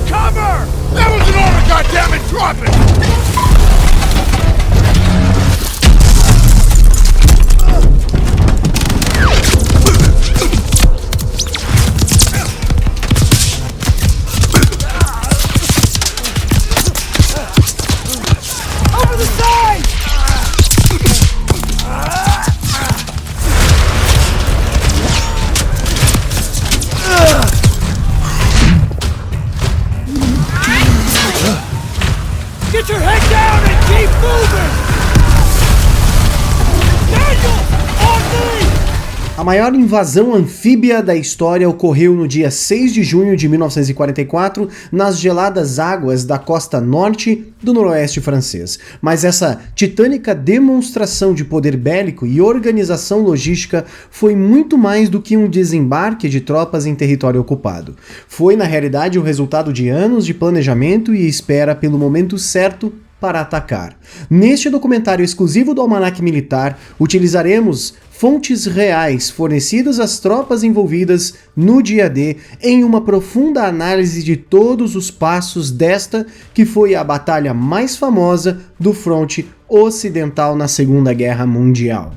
Cover! That was an order, goddammit! Drop it! Get your head down and keep moving! Daniel, on me! A maior invasão anfíbia da história ocorreu no dia 6 de junho de 1944 nas geladas águas da costa norte do noroeste francês. Mas essa titânica demonstração de poder bélico e organização logística foi muito mais do que um desembarque de tropas em território ocupado. Foi, na realidade, o resultado de anos de planejamento e espera pelo momento certo para atacar. Neste documentário exclusivo do Almanac Militar, utilizaremos fontes reais fornecidas às tropas envolvidas no dia D em uma profunda análise de todos os passos desta que foi a batalha mais famosa do fronte ocidental na Segunda Guerra Mundial.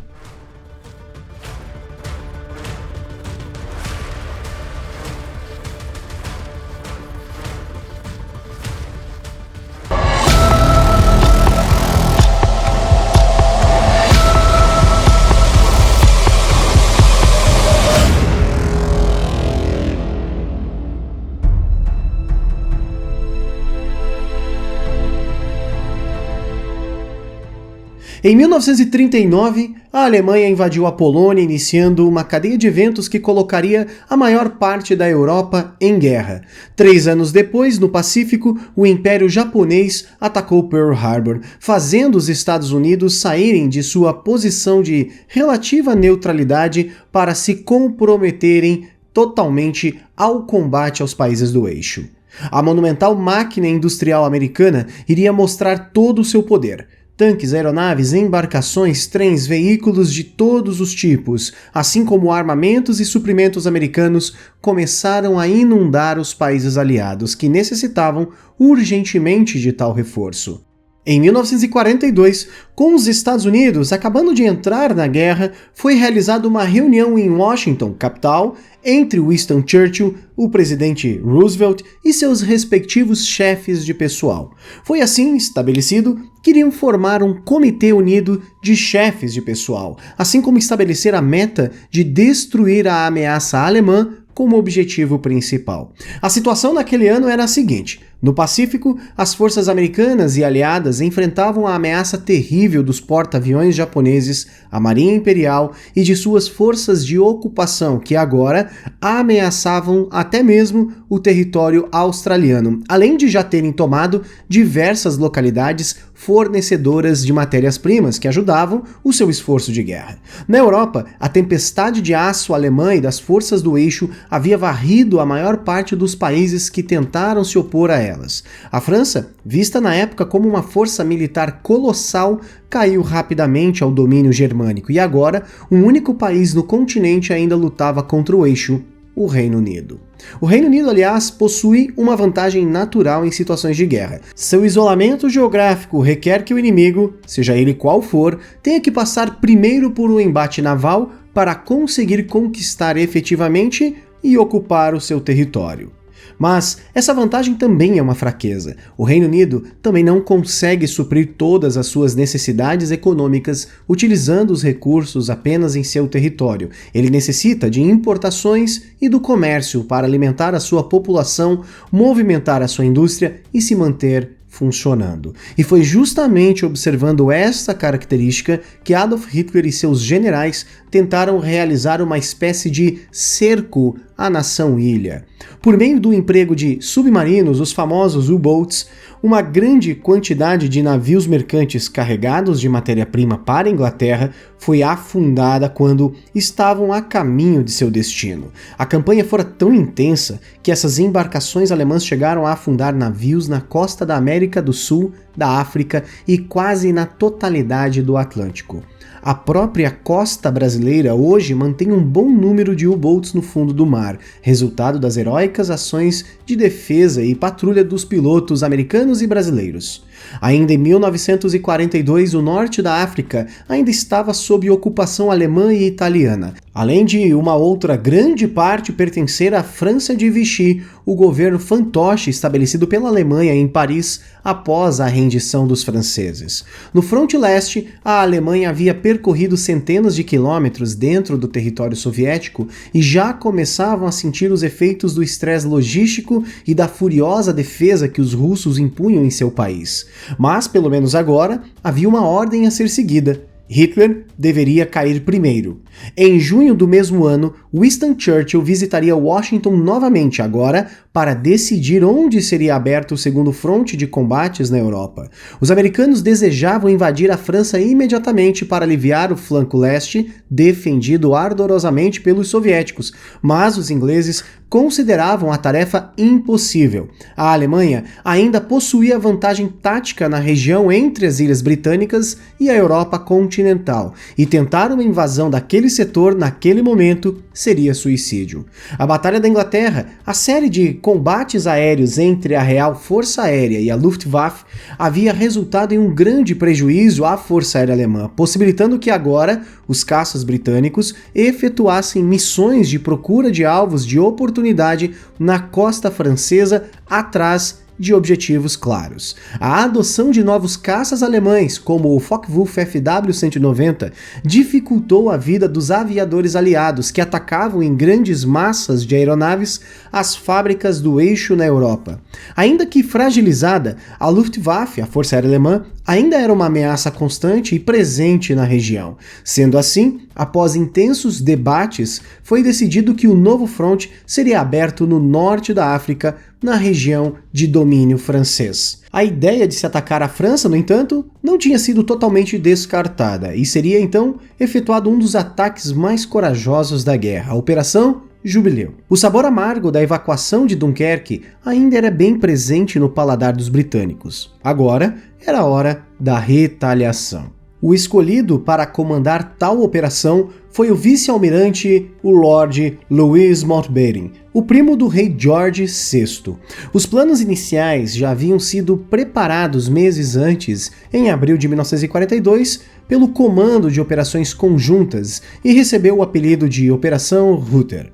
Em 1939, a Alemanha invadiu a Polônia, iniciando uma cadeia de eventos que colocaria a maior parte da Europa em guerra. 3 anos depois, no Pacífico, o Império Japonês atacou Pearl Harbor, fazendo os Estados Unidos saírem de sua posição de relativa neutralidade para se comprometerem totalmente ao combate aos países do eixo. A monumental máquina industrial americana iria mostrar todo o seu poder. Tanques, aeronaves, embarcações, trens, veículos de todos os tipos, assim como armamentos e suprimentos americanos, começaram a inundar os países aliados, que necessitavam urgentemente de tal reforço. Em 1942, com os Estados Unidos acabando de entrar na guerra, foi realizada uma reunião em Washington, capital, entre Winston Churchill, o presidente Roosevelt e seus respectivos chefes de pessoal. Foi assim estabelecido que iriam formar um comitê unido de chefes de pessoal, assim como estabelecer a meta de destruir a ameaça alemã como objetivo principal. A situação naquele ano era a seguinte: no Pacífico, as forças americanas e aliadas enfrentavam a ameaça terrível dos porta-aviões japoneses, a Marinha Imperial e de suas forças de ocupação, que agora ameaçavam até mesmo o território australiano, além de já terem tomado diversas localidades fornecedoras de matérias-primas que ajudavam o seu esforço de guerra. Na Europa, a tempestade de aço alemã e das forças do eixo havia varrido a maior parte dos países que tentaram se opor a elas. A França, vista na época como uma força militar colossal, caiu rapidamente ao domínio germânico e agora um único país no continente ainda lutava contra o eixo, o Reino Unido. O Reino Unido, aliás, possui uma vantagem natural em situações de guerra. Seu isolamento geográfico requer que o inimigo, seja ele qual for, tenha que passar primeiro por um embate naval para conseguir conquistar efetivamente e ocupar o seu território. Mas essa vantagem também é uma fraqueza. O Reino Unido também não consegue suprir todas as suas necessidades econômicas utilizando os recursos apenas em seu território. Ele necessita de importações e do comércio para alimentar a sua população, movimentar a sua indústria e se manter funcionando. E foi justamente observando esta característica que Adolf Hitler e seus generais tentaram realizar uma espécie de cerco à nação-ilha. Por meio do emprego de submarinos, os famosos U-boats, uma grande quantidade de navios mercantes carregados de matéria-prima para a Inglaterra foi afundada quando estavam a caminho de seu destino. A campanha fora tão intensa que essas embarcações alemãs chegaram a afundar navios na costa da América do Sul, da África e quase na totalidade do Atlântico. A própria costa brasileira hoje mantém um bom número de U-boats no fundo do mar. mar, resultado das heróicas ações de defesa e patrulha dos pilotos americanos e brasileiros. Ainda em 1942, o norte da África ainda estava sob ocupação alemã e italiana. Além de uma outra grande parte pertencer à França de Vichy, o governo fantoche estabelecido pela Alemanha em Paris após a rendição dos franceses. No fronte leste, a Alemanha havia percorrido centenas de quilômetros dentro do território soviético e já começavam a sentir os efeitos do estresse logístico e da furiosa defesa que os russos impunham em seu país. Mas, pelo menos agora, havia uma ordem a ser seguida. Hitler deveria cair primeiro. Em junho do mesmo ano, Winston Churchill visitaria Washington novamente, agora para decidir onde seria aberto o segundo fronte de combates na Europa. Os americanos desejavam invadir a França imediatamente para aliviar o flanco leste, defendido ardorosamente pelos soviéticos, mas os ingleses consideravam a tarefa impossível. A Alemanha ainda possuía vantagem tática na região entre as Ilhas Britânicas e a Europa continental, e tentar uma invasão daquele setor naquele momento seria suicídio. A Batalha da Inglaterra, a série de combates aéreos entre a Real Força Aérea e a Luftwaffe, havia resultado em um grande prejuízo à Força Aérea Alemã, possibilitando que agora os caças britânicos efetuassem missões de procura de alvos de oportunidade na costa francesa atrás de objetivos claros. A adoção de novos caças alemães, como o Focke-Wulf FW-190, dificultou a vida dos aviadores aliados que atacavam em grandes massas de aeronaves as fábricas do eixo na Europa. Ainda que fragilizada, a Luftwaffe, a Força Aérea Alemã, ainda era uma ameaça constante e presente na região. Sendo assim, após intensos debates, foi decidido que o novo fronte seria aberto no norte da África, na região de domínio francês. A ideia de se atacar a França, no entanto, não tinha sido totalmente descartada, e seria então efetuado um dos ataques mais corajosos da guerra, a Operação Jubileu. O sabor amargo da evacuação de Dunkerque ainda era bem presente no paladar dos britânicos. Agora era a hora da retaliação. O escolhido para comandar tal operação foi o vice-almirante, o Lord Louis Mountbatten, o primo do rei George VI. Os planos iniciais já haviam sido preparados meses antes, em abril de 1942, pelo Comando de Operações Conjuntas e recebeu o apelido de Operação Ruther.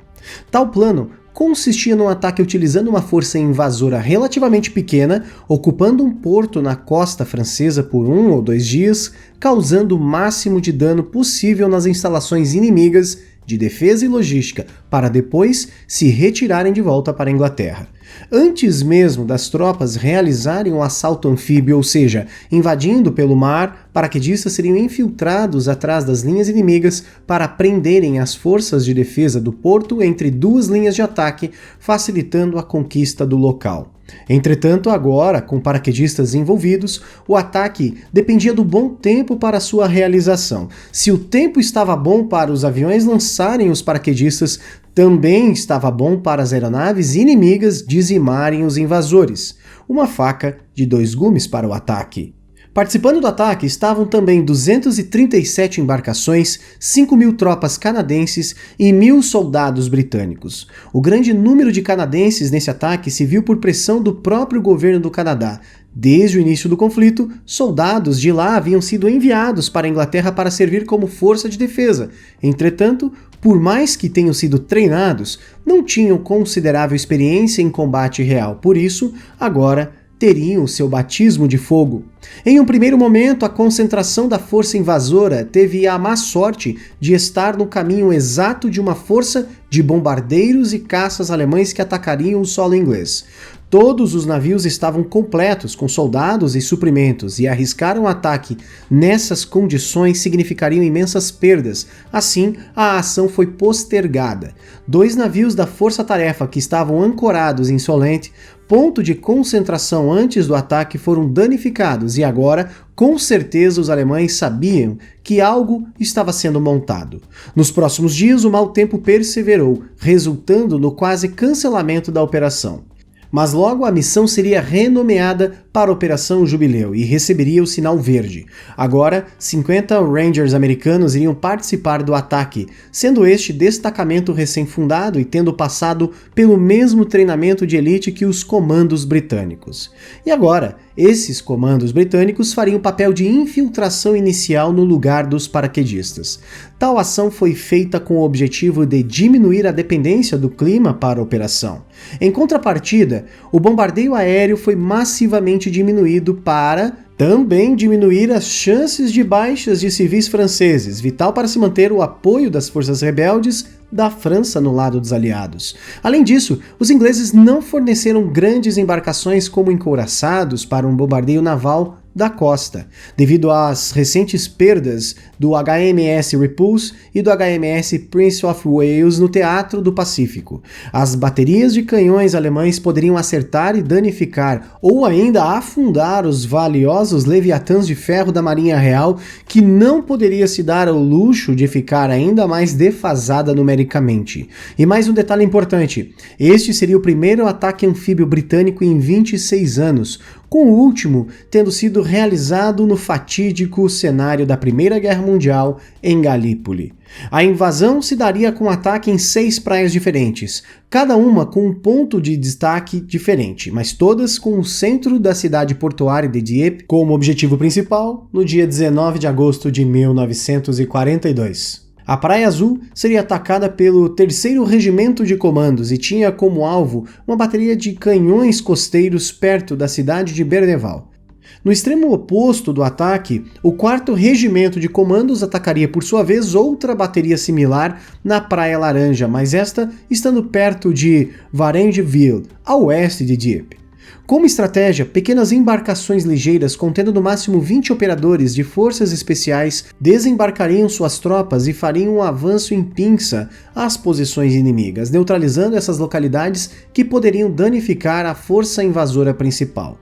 Tal plano consistia num ataque utilizando uma força invasora relativamente pequena, ocupando um porto na costa francesa por 1 ou 2 dias, causando o máximo de dano possível nas instalações inimigas de defesa e logística, para depois se retirarem de volta para a Inglaterra. Antes mesmo das tropas realizarem um assalto anfíbio, ou seja, invadindo pelo mar, paraquedistas seriam infiltrados atrás das linhas inimigas para prenderem as forças de defesa do porto entre duas linhas de ataque, facilitando a conquista do local. Entretanto, agora, com paraquedistas envolvidos, o ataque dependia do bom tempo para sua realização. Se o tempo estava bom para os aviões lançarem os paraquedistas, também estava bom para as aeronaves inimigas dizimarem os invasores. Uma faca de 2 gumes para o ataque. Participando do ataque estavam também 237 embarcações, 5.000 tropas canadenses e 1.000 soldados britânicos. O grande número de canadenses nesse ataque se viu por pressão do próprio governo do Canadá. Desde o início do conflito, soldados de lá haviam sido enviados para a Inglaterra para servir como força de defesa. Entretanto, por mais que tenham sido treinados, não tinham considerável experiência em combate real. Por isso, agora teriam seu batismo de fogo. Em um primeiro momento, a concentração da força invasora teve a má sorte de estar no caminho exato de uma força de bombardeiros e caças alemães que atacariam o solo inglês. Todos os navios estavam completos, com soldados e suprimentos, e arriscar um ataque nessas condições significariam imensas perdas. Assim, a ação foi postergada. 2 navios da Força-Tarefa que estavam ancorados em Solent, ponto de concentração antes do ataque, foram danificados e agora, com certeza, os alemães sabiam que algo estava sendo montado. Nos próximos dias, o mau tempo perseverou, resultando no quase cancelamento da operação. Mas logo a missão seria renomeada para a Operação Jubileu e receberia o sinal verde. Agora, 50 Rangers americanos iriam participar do ataque, sendo este destacamento recém-fundado e tendo passado pelo mesmo treinamento de elite que os comandos britânicos. E agora, esses comandos britânicos fariam o papel de infiltração inicial no lugar dos paraquedistas. Tal ação foi feita com o objetivo de diminuir a dependência do clima para a operação. Em contrapartida, o bombardeio aéreo foi massivamente diminuído para também diminuir as chances de baixas de civis franceses, vital para se manter o apoio das forças rebeldes da França no lado dos aliados. Além disso, os ingleses não forneceram grandes embarcações como encouraçados para um bombardeio naval da costa, devido às recentes perdas do HMS Repulse e do HMS Prince of Wales no Teatro do Pacífico. As baterias de canhões alemães poderiam acertar e danificar, ou ainda afundar os valiosos leviatãs de ferro da Marinha Real, que não poderia se dar ao luxo de ficar ainda mais defasada numericamente. E mais um detalhe importante, este seria o primeiro ataque anfíbio britânico em 26 anos, com o último tendo sido realizado no fatídico cenário da Primeira Guerra Mundial em Galípoli. A invasão se daria com ataque em 6 praias diferentes, cada uma com um ponto de destaque diferente, mas todas com o centro da cidade portuária de Dieppe como objetivo principal no dia 19 de agosto de 1942. A Praia Azul seria atacada pelo 3º Regimento de Comandos e tinha como alvo uma bateria de canhões costeiros perto da cidade de Berneval. No extremo oposto do ataque, o 4º Regimento de Comandos atacaria por sua vez outra bateria similar na Praia Laranja, mas esta estando perto de Varengeville, a oeste de Dieppe. Como estratégia, pequenas embarcações ligeiras contendo no máximo 20 operadores de forças especiais desembarcariam suas tropas e fariam um avanço em pinça às posições inimigas, neutralizando essas localidades que poderiam danificar a força invasora principal.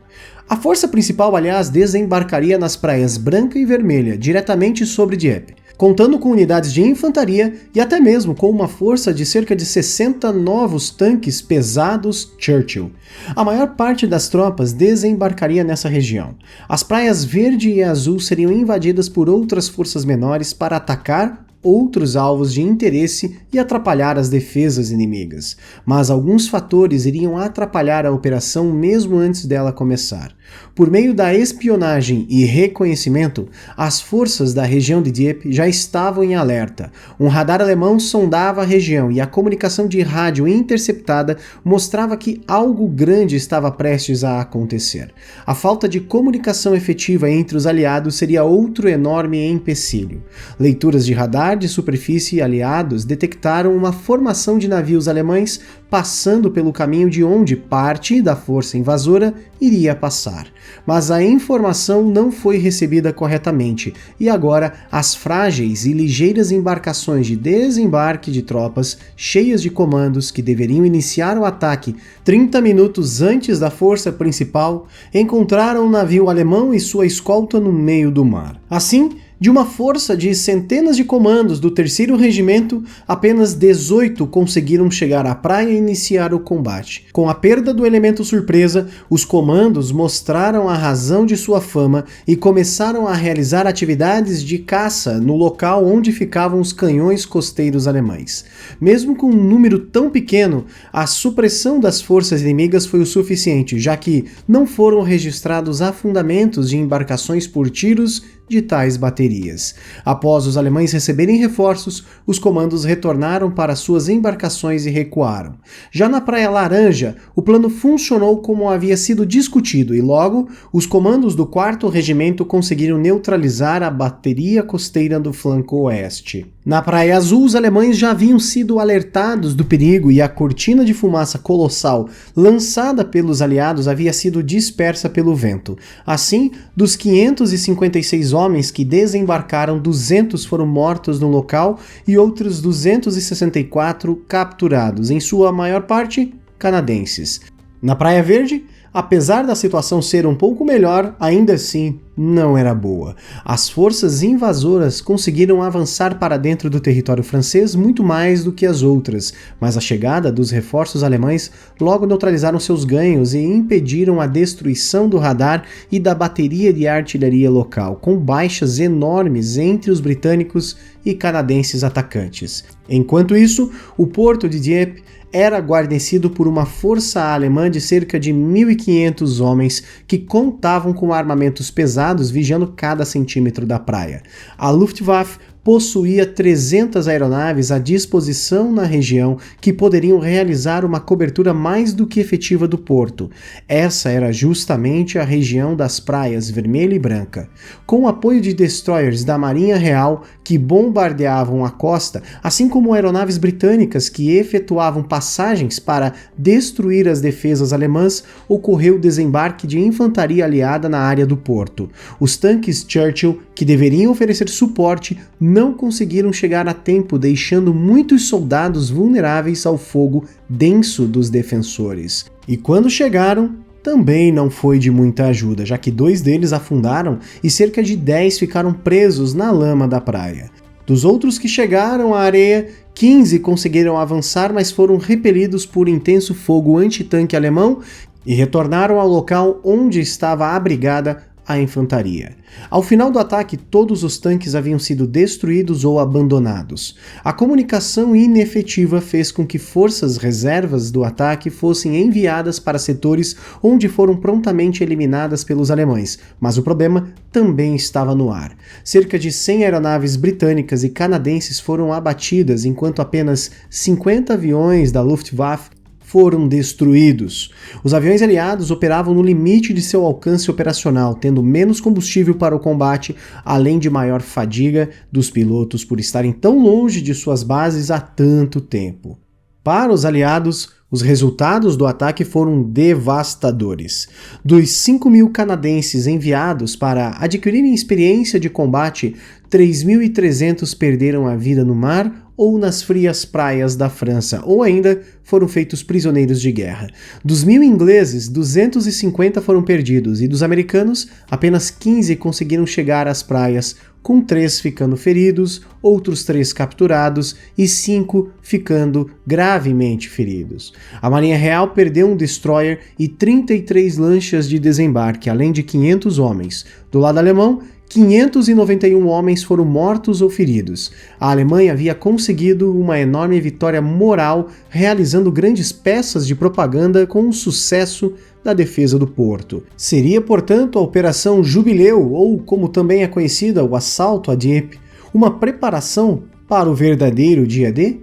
A força principal, aliás, desembarcaria nas praias Branca e Vermelha, diretamente sobre Dieppe, contando com unidades de infantaria e até mesmo com uma força de cerca de 60 novos tanques pesados Churchill. A maior parte das tropas desembarcaria nessa região. As praias Verde e Azul seriam invadidas por outras forças menores para atacar outros alvos de interesse e atrapalhar as defesas inimigas, mas alguns fatores iriam atrapalhar a operação mesmo antes dela começar. Por meio da espionagem e reconhecimento, as forças da região de Dieppe já estavam em alerta. Um radar alemão sondava a região e a comunicação de rádio interceptada mostrava que algo grande estava prestes a acontecer. A falta de comunicação efetiva entre os aliados seria outro enorme empecilho. Leituras de radar de superfície aliados detectaram uma formação de navios alemães passando pelo caminho de onde parte da força invasora iria passar. Mas a informação não foi recebida corretamente e agora as frágeis e ligeiras embarcações de desembarque de tropas cheias de comandos que deveriam iniciar o ataque 30 minutos antes da força principal encontraram um navio alemão e sua escolta no meio do mar. Assim, de uma força de centenas de comandos do 3º Regimento, apenas 18 conseguiram chegar à praia e iniciar o combate. Com a perda do elemento surpresa, os comandos mostraram a razão de sua fama e começaram a realizar atividades de caça no local onde ficavam os canhões costeiros alemães. Mesmo com um número tão pequeno, a supressão das forças inimigas foi o suficiente, já que não foram registrados afundamentos de embarcações por tiros de tais baterias. Após os alemães receberem reforços, os comandos retornaram para suas embarcações e recuaram. Já na Praia Laranja, o plano funcionou como havia sido discutido e logo os comandos do 4º Regimento conseguiram neutralizar a bateria costeira do flanco oeste. Na Praia Azul, os alemães já haviam sido alertados do perigo e a cortina de fumaça colossal lançada pelos aliados havia sido dispersa pelo vento. Assim, dos 556 homens que desembarcaram, 200 foram mortos no local e outros 264 capturados, em sua maior parte canadenses. Na Praia Verde, apesar da situação ser um pouco melhor, ainda assim não era boa. As forças invasoras conseguiram avançar para dentro do território francês muito mais do que as outras, mas a chegada dos reforços alemães logo neutralizaram seus ganhos e impediram a destruição do radar e da bateria de artilharia local, com baixas enormes entre os britânicos e canadenses atacantes. Enquanto isso, o porto de Dieppe era guarnecido por uma força alemã de cerca de 1.500 homens que contavam com armamentos pesados vigiando cada centímetro da praia. A Luftwaffe possuía 300 aeronaves à disposição na região que poderiam realizar uma cobertura mais do que efetiva do porto. Essa era justamente a região das praias Vermelha e Branca. Com o apoio de destroyers da Marinha Real que bombardeavam a costa, assim como aeronaves britânicas que efetuavam passagens para destruir as defesas alemãs, ocorreu o desembarque de infantaria aliada na área do porto. Os tanques Churchill, que deveriam oferecer suporte, não conseguiram chegar a tempo, deixando muitos soldados vulneráveis ao fogo denso dos defensores. E quando chegaram, também não foi de muita ajuda, já que 2 deles afundaram e cerca de 10 ficaram presos na lama da praia. Dos outros que chegaram à areia, 15 conseguiram avançar, mas foram repelidos por intenso fogo antitanque alemão e retornaram ao local onde estava abrigada a infantaria. Ao final do ataque, todos os tanques haviam sido destruídos ou abandonados. A comunicação inefetiva fez com que forças reservas do ataque fossem enviadas para setores onde foram prontamente eliminadas pelos alemães, mas o problema também estava no ar. Cerca de 100 aeronaves britânicas e canadenses foram abatidas, enquanto apenas 50 aviões da Luftwaffe foram destruídos. Os aviões aliados operavam no limite de seu alcance operacional, tendo menos combustível para o combate, além de maior fadiga dos pilotos por estarem tão longe de suas bases há tanto tempo. Para os aliados, os resultados do ataque foram devastadores. Dos 5.000 canadenses enviados para adquirirem experiência de combate, 3.300 perderam a vida no mar ou nas frias praias da França, ou ainda foram feitos prisioneiros de guerra. Dos 1.000 ingleses, 250 foram perdidos, e dos americanos, apenas 15 conseguiram chegar às praias, com 3 ficando feridos, outros 3 capturados e 5 ficando gravemente feridos. A Marinha Real perdeu um destroyer e 33 lanchas de desembarque, além de 500 homens. Do lado alemão, 591 homens foram mortos ou feridos. A Alemanha havia conseguido uma enorme vitória moral, realizando grandes peças de propaganda com o sucesso da defesa do porto. Seria, portanto, a Operação Jubileu, ou como também é conhecida, o assalto a Dieppe, uma preparação para o verdadeiro dia D?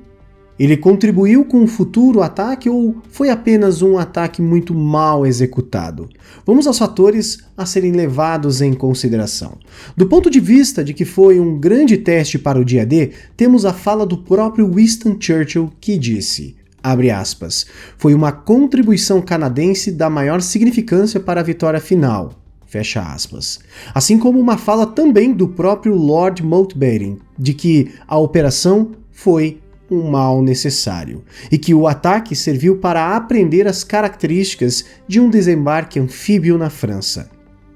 Ele contribuiu com o futuro ataque ou foi apenas um ataque muito mal executado? Vamos aos fatores a serem levados em consideração. Do ponto de vista de que foi um grande teste para o dia D, temos a fala do próprio Winston Churchill que disse, abre aspas, foi uma contribuição canadense da maior significância para a vitória final. Fecha aspas. Assim como uma fala também do próprio Lord Mountbatten, de que a operação foi um mal necessário, e que o ataque serviu para aprender as características de um desembarque anfíbio na França.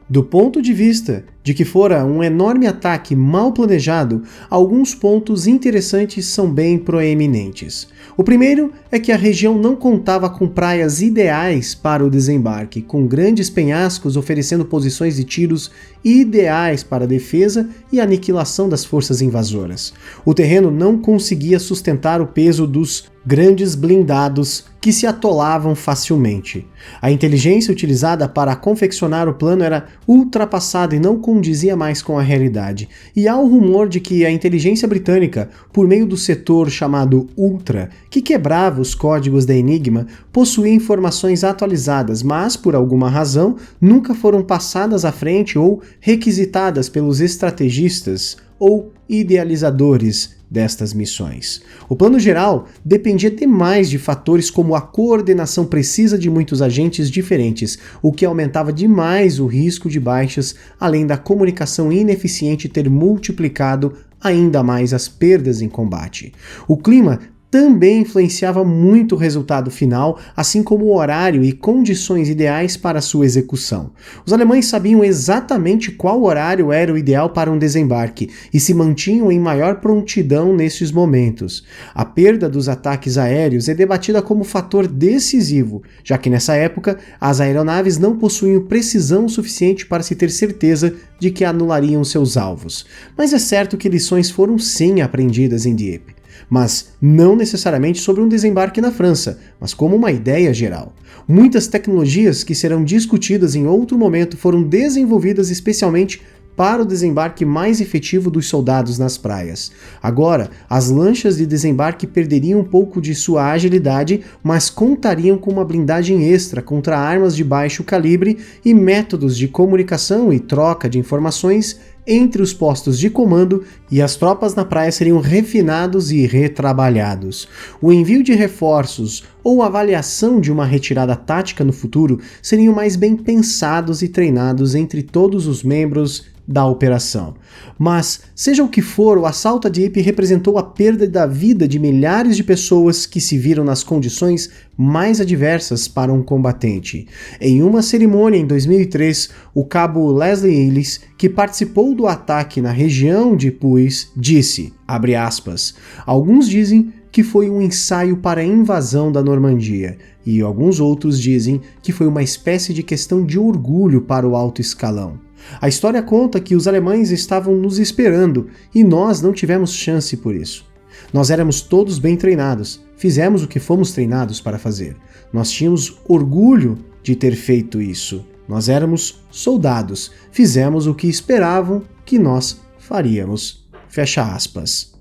Do ponto de vista de que fora um enorme ataque mal planejado, alguns pontos interessantes são bem proeminentes. O primeiro é que a região não contava com praias ideais para o desembarque, com grandes penhascos oferecendo posições de tiros ideais para a defesa e aniquilação das forças invasoras. O terreno não conseguia sustentar o peso dos grandes blindados que se atolavam facilmente. A inteligência utilizada para confeccionar o plano era ultrapassada e não condizia mais com a realidade. E há o rumor de que a inteligência britânica, por meio do setor chamado Ultra, que quebrava os códigos da Enigma, possuía informações atualizadas, mas, por alguma razão, nunca foram passadas à frente ou requisitadas pelos estrategistas ou idealizadores destas missões. O plano geral dependia demais de fatores como a coordenação precisa de muitos agentes diferentes, o que aumentava demais o risco de baixas, além da comunicação ineficiente ter multiplicado ainda mais as perdas em combate. O clima também influenciava muito o resultado final, assim como o horário e condições ideais para sua execução. Os alemães sabiam exatamente qual horário era o ideal para um desembarque e se mantinham em maior prontidão nesses momentos. A perda dos ataques aéreos é debatida como fator decisivo, já que nessa época as aeronaves não possuíam precisão suficiente para se ter certeza de que anulariam seus alvos. Mas é certo que lições foram sim aprendidas em Dieppe. Mas não necessariamente sobre um desembarque na França, mas como uma ideia geral. Muitas tecnologias que serão discutidas em outro momento foram desenvolvidas especialmente para o desembarque mais efetivo dos soldados nas praias. Agora, as lanchas de desembarque perderiam um pouco de sua agilidade, mas contariam com uma blindagem extra contra armas de baixo calibre e métodos de comunicação e troca de informações entre os postos de comando, e as tropas na praia seriam refinados e retrabalhados. O envio de reforços ou a avaliação de uma retirada tática no futuro seriam mais bem pensados e treinados entre todos os membros da operação. Mas, seja o que for, o assalto a Dieppe representou a perda da vida de milhares de pessoas que se viram nas condições mais adversas para um combatente. Em uma cerimônia em 2003, o cabo Leslie Ellis, que participou do ataque na região de Puys, disse, abre aspas, alguns dizem que foi um ensaio para a invasão da Normandia, e alguns outros dizem que foi uma espécie de questão de orgulho para o alto escalão. A história conta que os alemães estavam nos esperando e nós não tivemos chance por isso. Nós éramos todos bem treinados, fizemos o que fomos treinados para fazer. Nós tínhamos orgulho de ter feito isso. Nós éramos soldados, fizemos o que esperavam que nós faríamos. Fecha aspas.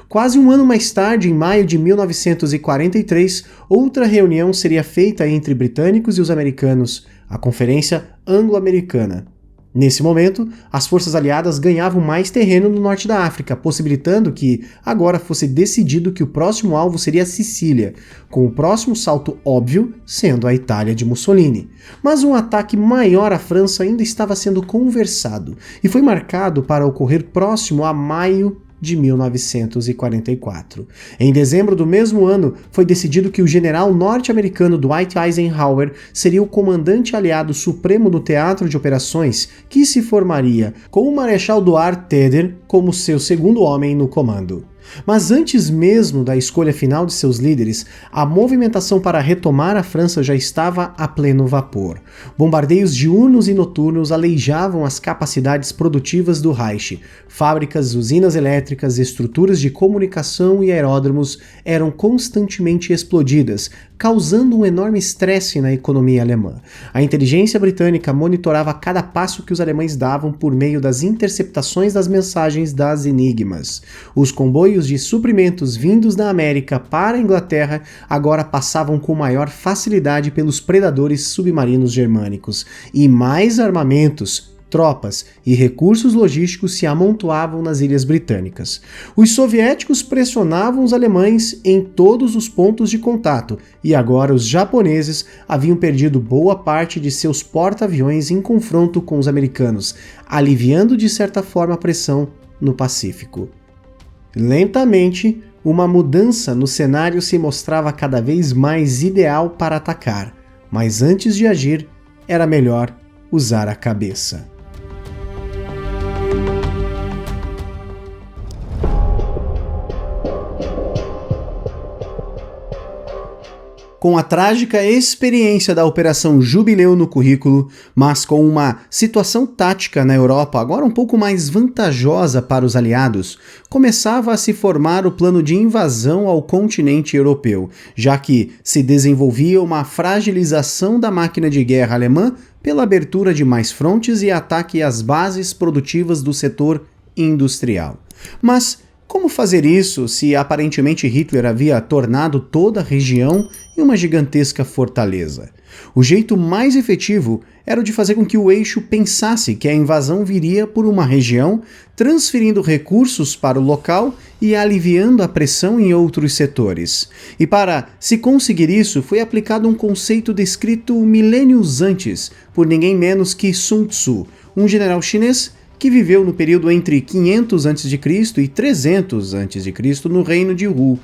Quase um ano mais tarde, em maio de 1943, outra reunião seria feita entre britânicos e os americanos, a Conferência Anglo-Americana. Nesse momento, as forças aliadas ganhavam mais terreno no norte da África, possibilitando que agora fosse decidido que o próximo alvo seria a Sicília, com o próximo salto óbvio sendo a Itália de Mussolini. Mas um ataque maior à França ainda estava sendo conversado e foi marcado para ocorrer próximo a maio de 1944. Em dezembro do mesmo ano, foi decidido que o general norte-americano Dwight Eisenhower seria o comandante aliado supremo no teatro de operações, que se formaria com o Marechal Duarte Tedder como seu segundo homem no comando. Mas antes mesmo da escolha final de seus líderes, a movimentação para retomar a França já estava a pleno vapor. Bombardeios diurnos e noturnos aleijavam as capacidades produtivas do Reich. Fábricas, usinas elétricas, estruturas de comunicação e aeródromos eram constantemente explodidas, causando um enorme estresse na economia alemã. A inteligência britânica monitorava cada passo que os alemães davam por meio das interceptações das mensagens das enigmas. Os comboios de suprimentos vindos da América para a Inglaterra agora passavam com maior facilidade pelos predadores submarinos germânicos, e mais armamentos, tropas e recursos logísticos se amontoavam nas ilhas britânicas. Os soviéticos pressionavam os alemães em todos os pontos de contato, e agora os japoneses haviam perdido boa parte de seus porta-aviões em confronto com os americanos, aliviando de certa forma a pressão no Pacífico. Lentamente, uma mudança no cenário se mostrava cada vez mais ideal para atacar, mas antes de agir, era melhor usar a cabeça. Com a trágica experiência da Operação Jubileu no currículo, mas com uma situação tática na Europa agora um pouco mais vantajosa para os aliados, começava a se formar o plano de invasão ao continente europeu, já que se desenvolvia uma fragilização da máquina de guerra alemã pela abertura de mais frontes e ataque às bases produtivas do setor industrial. Mas como fazer isso se aparentemente Hitler havia tornado toda a região em uma gigantesca fortaleza? O jeito mais efetivo era o de fazer com que o eixo pensasse que a invasão viria por uma região, transferindo recursos para o local e aliviando a pressão em outros setores. E para se conseguir isso, foi aplicado um conceito descrito milênios antes por ninguém menos que Sun Tzu, um general chinês que viveu no período entre 500 a.C. e 300 a.C. no reino de Wu.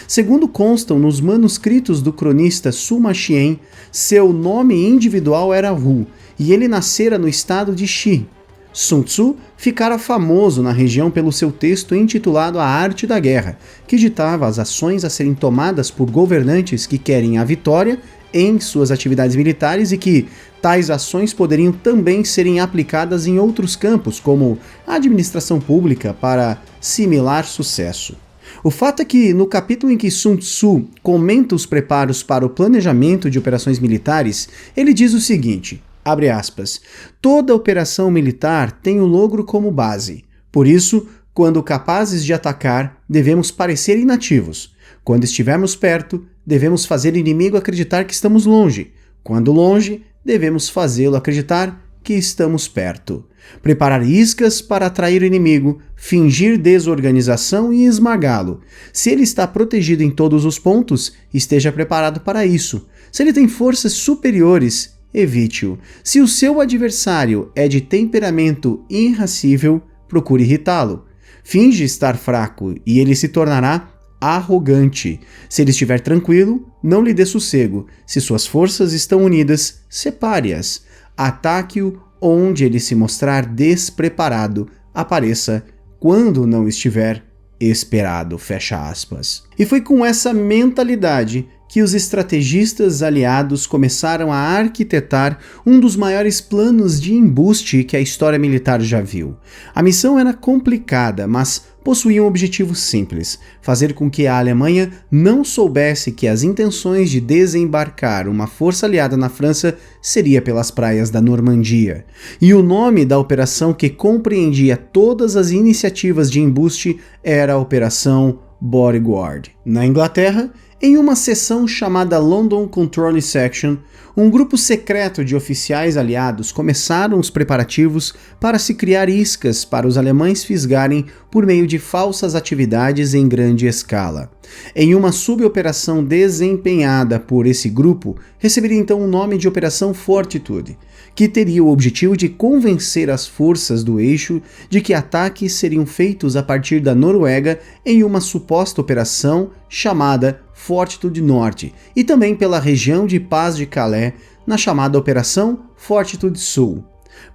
Segundo constam nos manuscritos do cronista Suma Xian, seu nome individual era Hu, e ele nascera no estado de Xi. Sun Tzu ficara famoso na região pelo seu texto intitulado A Arte da Guerra, que ditava as ações a serem tomadas por governantes que querem a vitória em suas atividades militares e que tais ações poderiam também serem aplicadas em outros campos, como a administração pública, para similar sucesso. O fato é que, no capítulo em que Sun Tzu comenta os preparos para o planejamento de operações militares, ele diz o seguinte, abre aspas, toda operação militar tem o logro como base. Por isso, quando capazes de atacar, devemos parecer inativos. Quando estivermos perto, devemos fazer o inimigo acreditar que estamos longe. Quando longe, devemos fazê-lo acreditar que estamos perto. Preparar iscas para atrair o inimigo, fingir desorganização e esmagá-lo. Se ele está protegido em todos os pontos, esteja preparado para isso. Se ele tem forças superiores, evite-o. Se o seu adversário é de temperamento irracível, procure irritá-lo. Finge estar fraco e ele se tornará arrogante. Se ele estiver tranquilo, não lhe dê sossego. Se suas forças estão unidas, separe-as. Ataque-o onde ele se mostrar despreparado. Apareça quando não estiver esperado. Fecha aspas. E foi com essa mentalidade que os estrategistas aliados começaram a arquitetar um dos maiores planos de embuste que a história militar já viu. A missão era complicada, mas possuía um objetivo simples: fazer com que a Alemanha não soubesse que as intenções de desembarcar uma força aliada na França seria pelas praias da Normandia. E o nome da operação, que compreendia todas as iniciativas de embuste, era a Operação Bodyguard. Na Inglaterra, em uma seção chamada London Control Section, um grupo secreto de oficiais aliados começaram os preparativos para se criar iscas para os alemães fisgarem por meio de falsas atividades em grande escala. Em uma suboperação desempenhada por esse grupo, receberia então o nome de Operação Fortitude, que teria o objetivo de convencer as forças do eixo de que ataques seriam feitos a partir da Noruega em uma suposta operação chamada Fortitude Norte, e também pela região de Pas de Calais, na chamada Operação Fortitude Sul.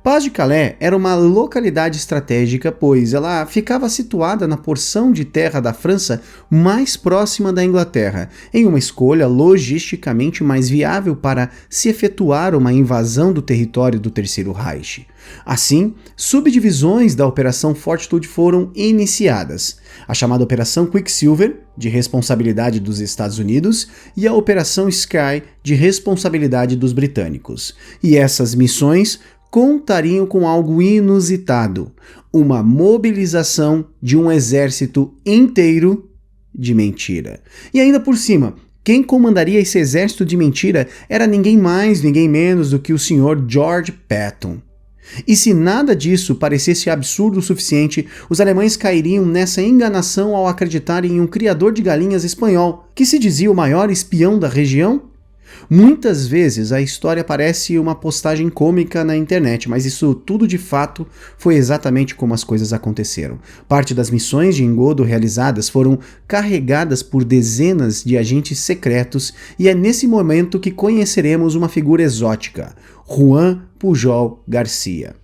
Pas de Calais era uma localidade estratégica, pois ela ficava situada na porção de terra da França mais próxima da Inglaterra, em uma escolha logisticamente mais viável para se efetuar uma invasão do território do Terceiro Reich. Assim, subdivisões da Operação Fortitude foram iniciadas: a chamada Operação Quicksilver, de responsabilidade dos Estados Unidos, e a Operação Sky, de responsabilidade dos britânicos. E essas missões contariam com algo inusitado: uma mobilização de um exército inteiro de mentira. E ainda por cima, quem comandaria esse exército de mentira era ninguém mais, ninguém menos do que o Sr. George Patton. E se nada disso parecesse absurdo o suficiente, os alemães cairiam nessa enganação ao acreditarem em um criador de galinhas espanhol, que se dizia o maior espião da região. Muitas vezes a história parece uma postagem cômica na internet, mas isso tudo de fato foi exatamente como as coisas aconteceram. Parte das missões de engodo realizadas foram carregadas por dezenas de agentes secretos, e é nesse momento que conheceremos uma figura exótica: Juan Pujol Garcia.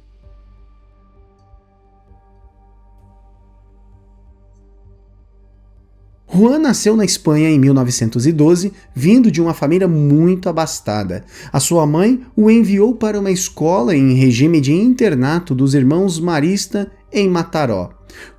Juan nasceu na Espanha em 1912, vindo de uma família muito abastada. A sua mãe o enviou para uma escola em regime de internato dos irmãos Marista em Mataró.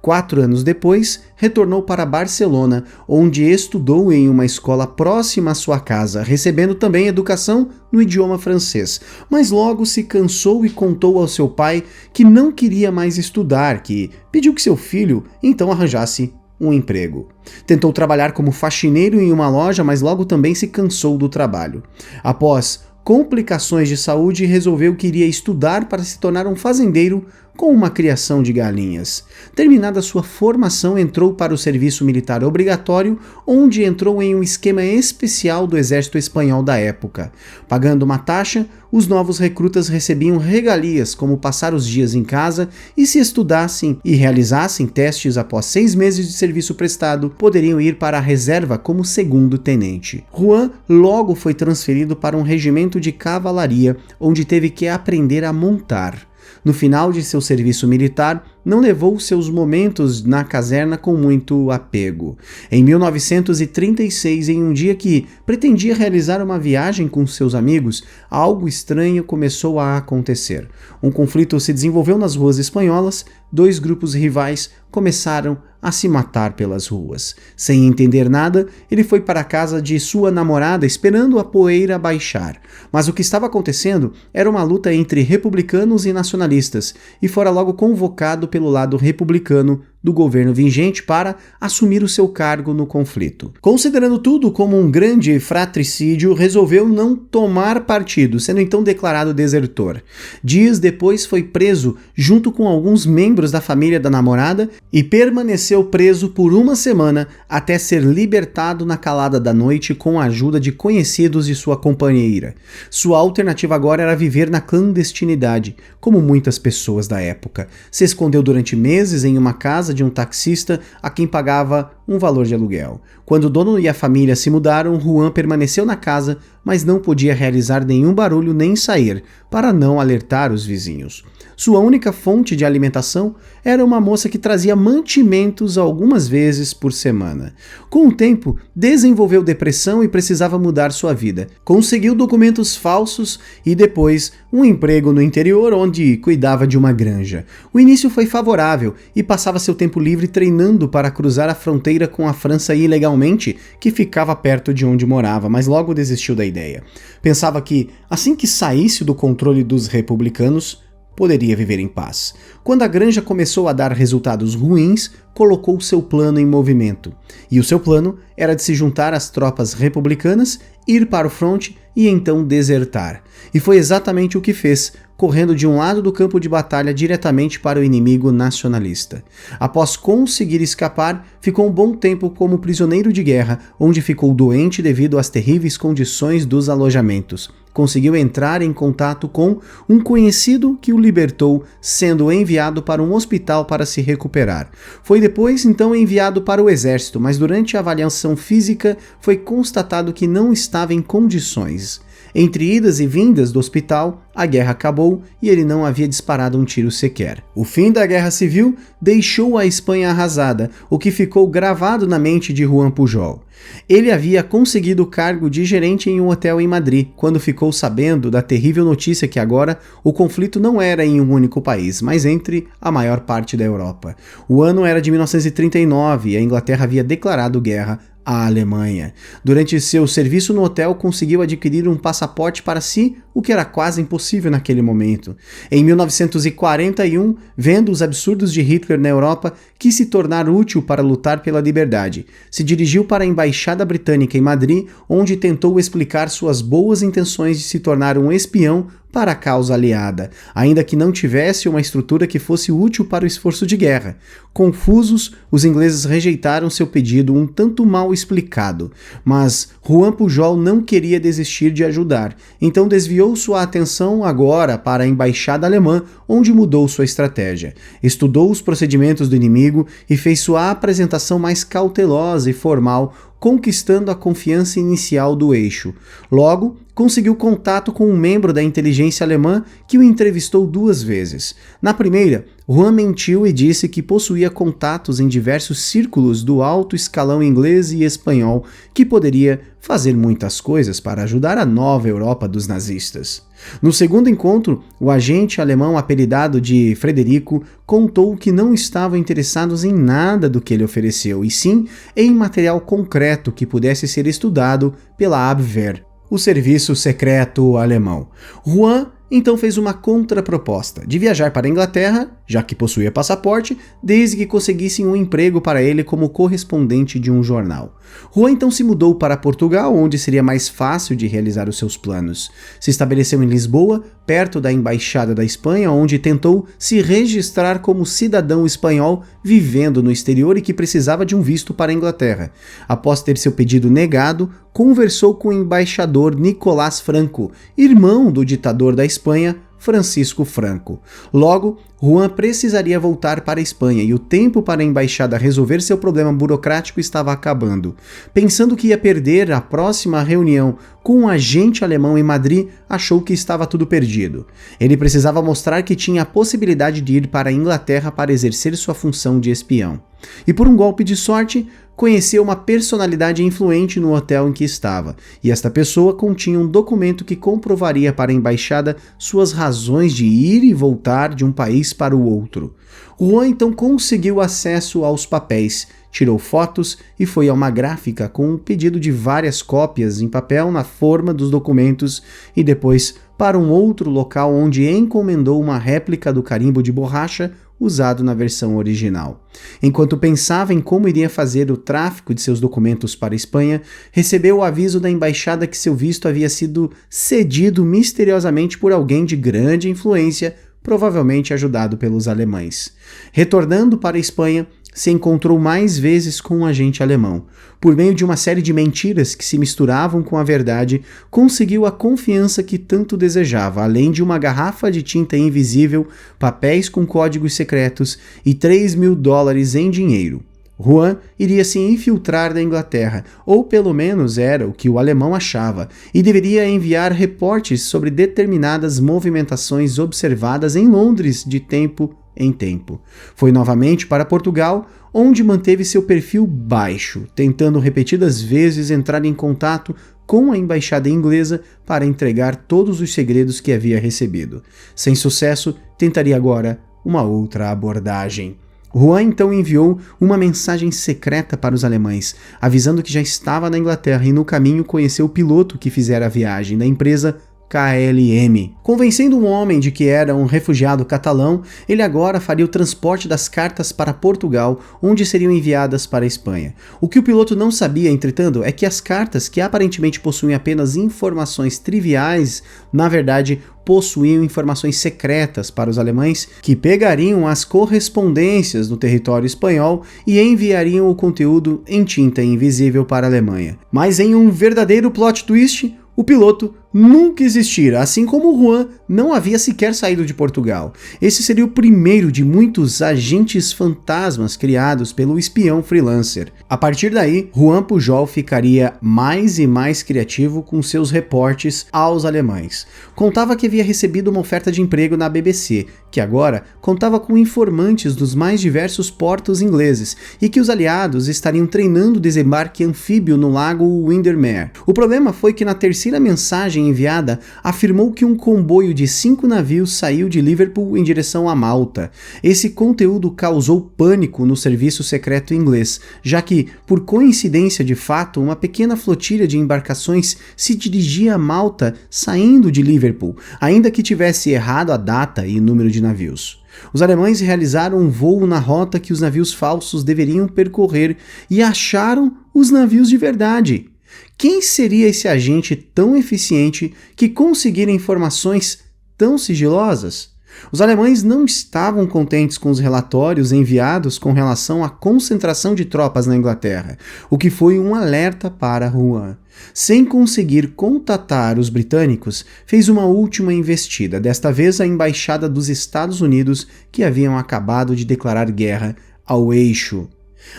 4 anos depois, retornou para Barcelona, onde estudou em uma escola próxima à sua casa, recebendo também educação no idioma francês. Mas logo se cansou e contou ao seu pai que não queria mais estudar, que pediu que seu filho então arranjasse um emprego. Tentou trabalhar como faxineiro em uma loja, mas logo também se cansou do trabalho. Após complicações de saúde, resolveu que iria estudar para se tornar um fazendeiro com uma criação de galinhas. Terminada sua formação, entrou para o serviço militar obrigatório, onde entrou em um esquema especial do exército espanhol da época. Pagando uma taxa, os novos recrutas recebiam regalias, como passar os dias em casa, e se estudassem e realizassem testes após 6 meses de serviço prestado, poderiam ir para a reserva como segundo tenente. Juan logo foi transferido para um regimento de cavalaria, onde teve que aprender a montar. No final de seu serviço militar, não levou seus momentos na caserna com muito apego. Em 1936, em um dia que pretendia realizar uma viagem com seus amigos, algo estranho começou a acontecer. Um conflito se desenvolveu nas ruas espanholas, 2 grupos rivais começaram a se matar pelas ruas. Sem entender nada, ele foi para a casa de sua namorada esperando a poeira baixar. Mas o que estava acontecendo era uma luta entre republicanos e nacionalistas, e fora logo convocado pelo lado republicano do governo vigente para assumir o seu cargo no conflito. Considerando tudo como um grande fratricídio, resolveu não tomar partido, sendo então declarado desertor. Dias depois foi preso junto com alguns membros da família da namorada e permaneceu preso por 1 semana até ser libertado na calada da noite com a ajuda de conhecidos de sua companheira. Sua alternativa agora era viver na clandestinidade, como muitas pessoas da época. Se escondeu durante meses em uma casa de um taxista a quem pagava um valor de aluguel. Quando o dono e a família se mudaram, Juan permaneceu na casa, mas não podia realizar nenhum barulho nem sair, para não alertar os vizinhos. Sua única fonte de alimentação era uma moça que trazia mantimentos algumas vezes por semana. Com o tempo, desenvolveu depressão e precisava mudar sua vida. Conseguiu documentos falsos e depois um emprego no interior onde cuidava de uma granja. O início foi favorável e passava seu tempo livre treinando para cruzar a fronteira com a França ilegalmente, que ficava perto de onde morava, mas logo desistiu da ideia. Pensava que, assim que saísse do controle dos republicanos, poderia viver em paz. Quando a granja começou a dar resultados ruins, colocou seu plano em movimento. E o seu plano era de se juntar às tropas republicanas, ir para o fronte e então desertar. E foi exatamente o que fez, correndo de um lado do campo de batalha diretamente para o inimigo nacionalista. Após conseguir escapar, ficou um bom tempo como prisioneiro de guerra, onde ficou doente devido às terríveis condições dos alojamentos. Conseguiu entrar em contato com um conhecido que o libertou, sendo enviado para um hospital para se recuperar. Foi depois então enviado para o exército, mas durante a avaliação física foi constatado que não estava em condições. Entre idas e vindas do hospital, a guerra acabou e ele não havia disparado um tiro sequer. O fim da Guerra Civil deixou a Espanha arrasada, o que ficou gravado na mente de Juan Pujol. Ele havia conseguido o cargo de gerente em um hotel em Madrid, quando ficou sabendo da terrível notícia que agora o conflito não era em um único país, mas entre a maior parte da Europa. O ano era de 1939 e a Inglaterra havia declarado guerra à Alemanha. Durante seu serviço no hotel, conseguiu adquirir um passaporte para si, o que era quase impossível naquele momento. Em 1941, vendo os absurdos de Hitler na Europa, quis se tornar útil para lutar pela liberdade. Se dirigiu para a Embaixada Britânica em Madrid, onde tentou explicar suas boas intenções de se tornar um espião para a causa aliada, ainda que não tivesse uma estrutura que fosse útil para o esforço de guerra. Confusos, os ingleses rejeitaram seu pedido um tanto mal explicado, mas Juan Pujol não queria desistir de ajudar, então desviou sua atenção agora para a embaixada alemã, onde mudou sua estratégia. Estudou os procedimentos do inimigo e fez sua apresentação mais cautelosa e formal, conquistando a confiança inicial do eixo. Logo, conseguiu contato com um membro da inteligência alemã que o entrevistou 2 vezes. Na primeira, Juan mentiu e disse que possuía contatos em diversos círculos do alto escalão inglês e espanhol, que poderia fazer muitas coisas para ajudar a nova Europa dos nazistas. No segundo encontro, o agente alemão apelidado de Frederico contou que não estavam interessados em nada do que ele ofereceu, e sim em material concreto que pudesse ser estudado pela Abwehr, o serviço secreto alemão. Juan então fez uma contraproposta de viajar para a Inglaterra, já que possuía passaporte, desde que conseguissem um emprego para ele como correspondente de um jornal. Juan então se mudou para Portugal, onde seria mais fácil de realizar os seus planos. Se estabeleceu em Lisboa, perto da Embaixada da Espanha, onde tentou se registrar como cidadão espanhol vivendo no exterior e que precisava de um visto para a Inglaterra. Após ter seu pedido negado, conversou com o embaixador Nicolás Franco, irmão do ditador da Espanha, Francisco Franco. Logo, Juan precisaria voltar para a Espanha e o tempo para a embaixada resolver seu problema burocrático estava acabando. Pensando que ia perder a próxima reunião com um agente alemão em Madrid, achou que estava tudo perdido. Ele precisava mostrar que tinha a possibilidade de ir para a Inglaterra para exercer sua função de espião. E por um golpe de sorte, conheceu uma personalidade influente no hotel em que estava, e esta pessoa continha um documento que comprovaria para a embaixada suas razões de ir e voltar de um país para o outro. Juan então conseguiu acesso aos papéis, tirou fotos e foi a uma gráfica com um pedido de várias cópias em papel na forma dos documentos e depois para um outro local onde encomendou uma réplica do carimbo de borracha usado na versão original. Enquanto pensava em como iria fazer o tráfico de seus documentos para a Espanha, recebeu o aviso da embaixada que seu visto havia sido cedido misteriosamente por alguém de grande influência, provavelmente ajudado pelos alemães. Retornando para a Espanha, se encontrou mais vezes com um agente alemão. Por meio de uma série de mentiras que se misturavam com a verdade, conseguiu a confiança que tanto desejava, além de uma garrafa de tinta invisível, papéis com códigos secretos e $3.000 em dinheiro. Juan iria se infiltrar na Inglaterra, ou pelo menos era o que o alemão achava, e deveria enviar reportes sobre determinadas movimentações observadas em Londres de tempo em tempo. Foi novamente para Portugal, onde manteve seu perfil baixo, tentando repetidas vezes entrar em contato com a embaixada inglesa para entregar todos os segredos que havia recebido. Sem sucesso, tentaria agora uma outra abordagem. Juan então enviou uma mensagem secreta para os alemães, avisando que já estava na Inglaterra e no caminho conheceu o piloto que fizera a viagem da empresa KLM. Convencendo um homem de que era um refugiado catalão, ele agora faria o transporte das cartas para Portugal, onde seriam enviadas para a Espanha. O que o piloto não sabia, entretanto, é que as cartas, que aparentemente possuem apenas informações triviais, na verdade possuíam informações secretas para os alemães que pegariam as correspondências no território espanhol e enviariam o conteúdo em tinta invisível para a Alemanha. Mas em um verdadeiro plot twist, o piloto nunca existira, assim como Juan não havia sequer saído de Portugal. Esse seria o primeiro de muitos agentes fantasmas criados pelo espião freelancer. A partir daí, Juan Pujol ficaria mais e mais criativo com seus reportes aos alemães. Contava que havia recebido uma oferta de emprego na BBC, que agora contava com informantes dos mais diversos portos ingleses e que os aliados estariam treinando o desembarque anfíbio no lago Windermere. O problema foi que na terceira mensagem enviada afirmou que um comboio de 5 navios saiu de Liverpool em direção a Malta. Esse conteúdo causou pânico no serviço secreto inglês, já que, por coincidência de fato, uma pequena flotilha de embarcações se dirigia a Malta saindo de Liverpool, ainda que tivesse errado a data e número de navios. Os alemães realizaram um voo na rota que os navios falsos deveriam percorrer e acharam os navios de verdade. Quem seria esse agente tão eficiente que conseguira informações tão sigilosas? Os alemães não estavam contentes com os relatórios enviados com relação à concentração de tropas na Inglaterra, o que foi um alerta para Juan. Sem conseguir contatar os britânicos, fez uma última investida, desta vez a embaixada dos Estados Unidos, que haviam acabado de declarar guerra ao Eixo.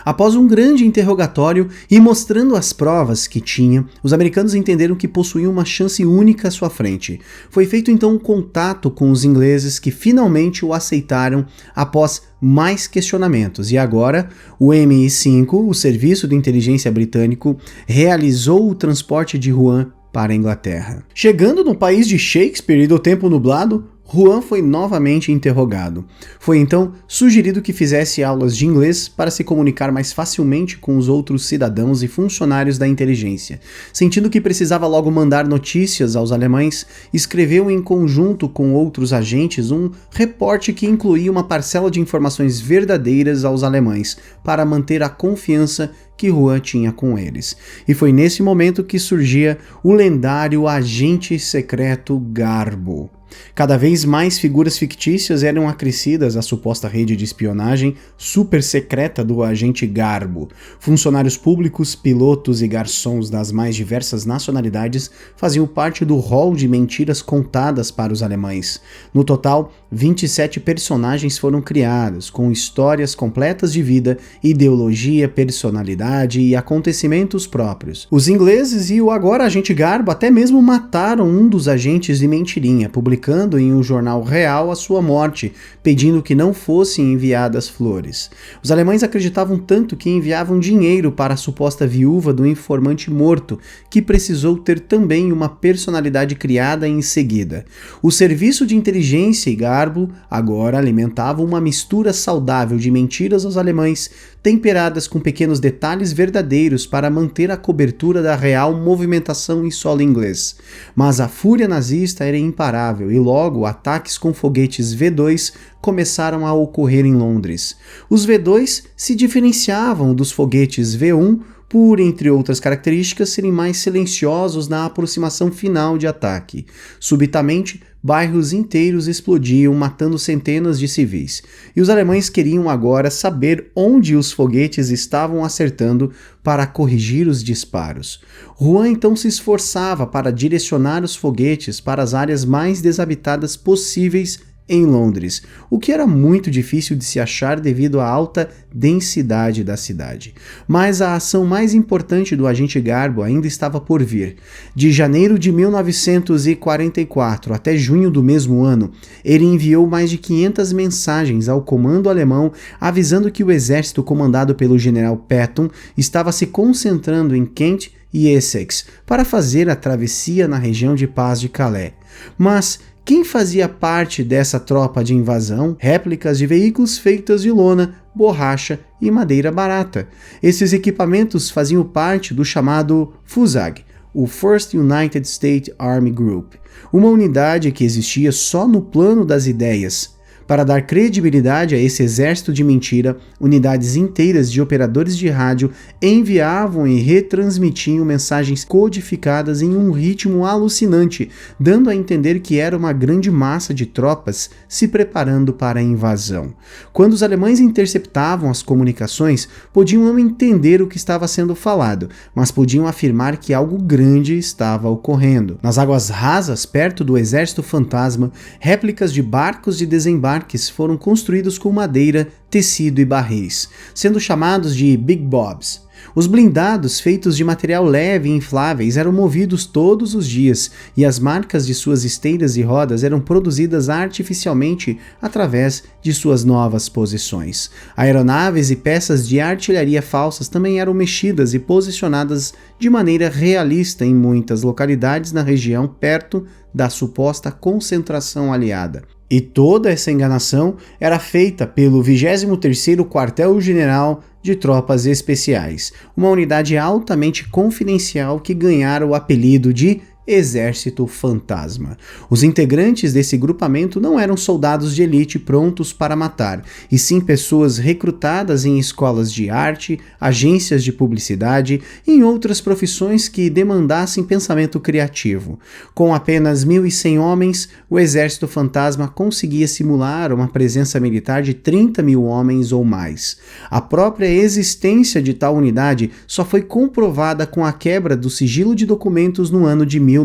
Após um grande interrogatório e mostrando as provas que tinha, os americanos entenderam que possuíam uma chance única à sua frente. Foi feito então um contato com os ingleses que finalmente o aceitaram após mais questionamentos, e agora o MI5, o Serviço de Inteligência Britânico, realizou o transporte de Juan para a Inglaterra. Chegando no país de Shakespeare e do Tempo Nublado, Juan foi novamente interrogado. Foi então sugerido que fizesse aulas de inglês para se comunicar mais facilmente com os outros cidadãos e funcionários da inteligência. Sentindo que precisava logo mandar notícias aos alemães, escreveu em conjunto com outros agentes um reporte que incluía uma parcela de informações verdadeiras aos alemães para manter a confiança que Juan tinha com eles. E foi nesse momento que surgia o lendário agente secreto Garbo. Cada vez mais figuras fictícias eram acrescidas à suposta rede de espionagem super secreta do agente Garbo. Funcionários públicos, pilotos e garçons das mais diversas nacionalidades faziam parte do rol de mentiras contadas para os alemães. No total, 27 personagens foram criados, com histórias completas de vida, ideologia, personalidade e acontecimentos próprios. Os ingleses e o agora agente Garbo até mesmo mataram um dos agentes de mentirinha, publicando em um jornal real a sua morte, pedindo que não fossem enviadas flores. Os alemães acreditavam tanto que enviavam dinheiro para a suposta viúva do informante morto, que precisou ter também uma personalidade criada em seguida. O serviço de inteligência e Garbo agora alimentavam uma mistura saudável de mentiras aos alemães, temperadas com pequenos detalhes verdadeiros para manter a cobertura da real movimentação em solo inglês. Mas a fúria nazista era imparável e logo ataques com foguetes V2 começaram a ocorrer em Londres. Os V2 se diferenciavam dos foguetes V1 por, entre outras características, serem mais silenciosos na aproximação final de ataque. Subitamente, bairros inteiros explodiam, matando centenas de civis. E os alemães queriam agora saber onde os foguetes estavam acertando para corrigir os disparos. Juan então se esforçava para direcionar os foguetes para as áreas mais desabitadas possíveis em Londres, o que era muito difícil de se achar devido à alta densidade da cidade. Mas a ação mais importante do agente Garbo ainda estava por vir. De janeiro de 1944 até junho do mesmo ano, ele enviou mais de 500 mensagens ao comando alemão avisando que o exército comandado pelo general Patton estava se concentrando em Kent e Essex para fazer a travessia na região de Paz de Calais. Mas quem fazia parte dessa tropa de invasão? Réplicas de veículos feitas de lona, borracha e madeira barata. Esses equipamentos faziam parte do chamado FUSAG, o First United States Army Group, uma unidade que existia só no plano das ideias. Para dar credibilidade a esse exército de mentira, unidades inteiras de operadores de rádio enviavam e retransmitiam mensagens codificadas em um ritmo alucinante, dando a entender que era uma grande massa de tropas se preparando para a invasão. Quando os alemães interceptavam as comunicações, podiam não entender o que estava sendo falado, mas podiam afirmar que algo grande estava ocorrendo. Nas águas rasas, perto do exército fantasma, réplicas de barcos de desembarque foram construídos com madeira, tecido e barris, sendo chamados de Big Bobs. Os blindados, feitos de material leve e infláveis, eram movidos todos os dias e as marcas de suas esteiras e rodas eram produzidas artificialmente através de suas novas posições. Aeronaves e peças de artilharia falsas também eram mexidas e posicionadas de maneira realista em muitas localidades na região perto da suposta concentração aliada. E toda essa enganação era feita pelo 23º Quartel-General de Tropas Especiais, uma unidade altamente confidencial que ganhara o apelido de Exército Fantasma. Os integrantes desse grupamento não eram soldados de elite prontos para matar, e sim pessoas recrutadas em escolas de arte, agências de publicidade e em outras profissões que demandassem pensamento criativo. Com apenas 1.100 homens, o Exército Fantasma conseguia simular uma presença militar de 30.000 homens ou mais. A própria existência de tal unidade só foi comprovada com a quebra do sigilo de documentos no ano de 1996.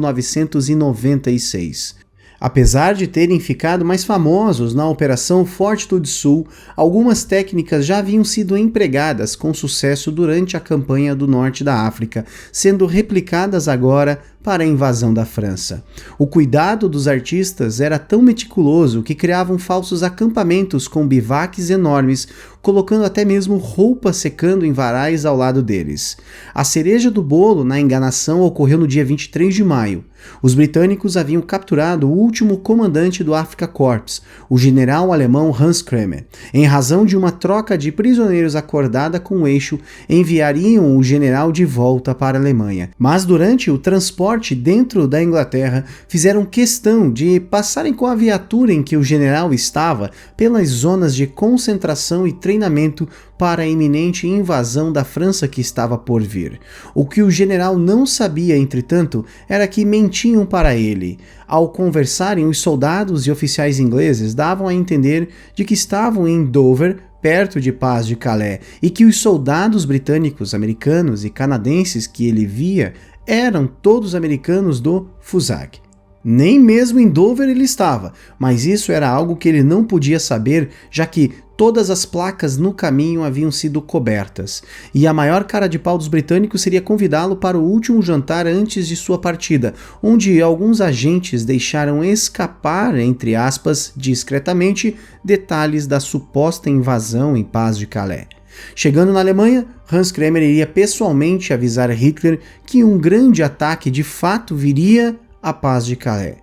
Apesar de terem ficado mais famosos na Operação Fortitude Sul, algumas técnicas já haviam sido empregadas com sucesso durante a campanha do Norte da África, sendo replicadas agora para a invasão da França. O cuidado dos artistas era tão meticuloso que criavam falsos acampamentos com bivaques enormes, colocando até mesmo roupas secando em varais ao lado deles. A cereja do bolo na enganação ocorreu no dia 23 de maio. Os britânicos haviam capturado o último comandante do Afrika Korps, o general alemão Hans Kremer. Em razão de uma troca de prisioneiros acordada com o eixo, enviariam o general de volta para a Alemanha. Mas durante o transporte dentro da Inglaterra, fizeram questão de passarem com a viatura em que o general estava pelas zonas de concentração e treinamento para a iminente invasão da França que estava por vir. O que o general não sabia, entretanto, era que mentiam para ele. Ao conversarem, os soldados e oficiais ingleses davam a entender de que estavam em Dover, perto de Pas de Calais, e que os soldados britânicos, americanos e canadenses que ele via eram todos americanos do FUSAG. Nem mesmo em Dover ele estava, mas isso era algo que ele não podia saber, já que todas as placas no caminho haviam sido cobertas, e a maior cara de pau dos britânicos seria convidá-lo para o último jantar antes de sua partida, onde alguns agentes deixaram escapar, entre aspas, discretamente, detalhes da suposta invasão em Pas de Calais. Chegando na Alemanha, Hans Kremer iria pessoalmente avisar Hitler que um grande ataque de fato viria a Pas de Calais.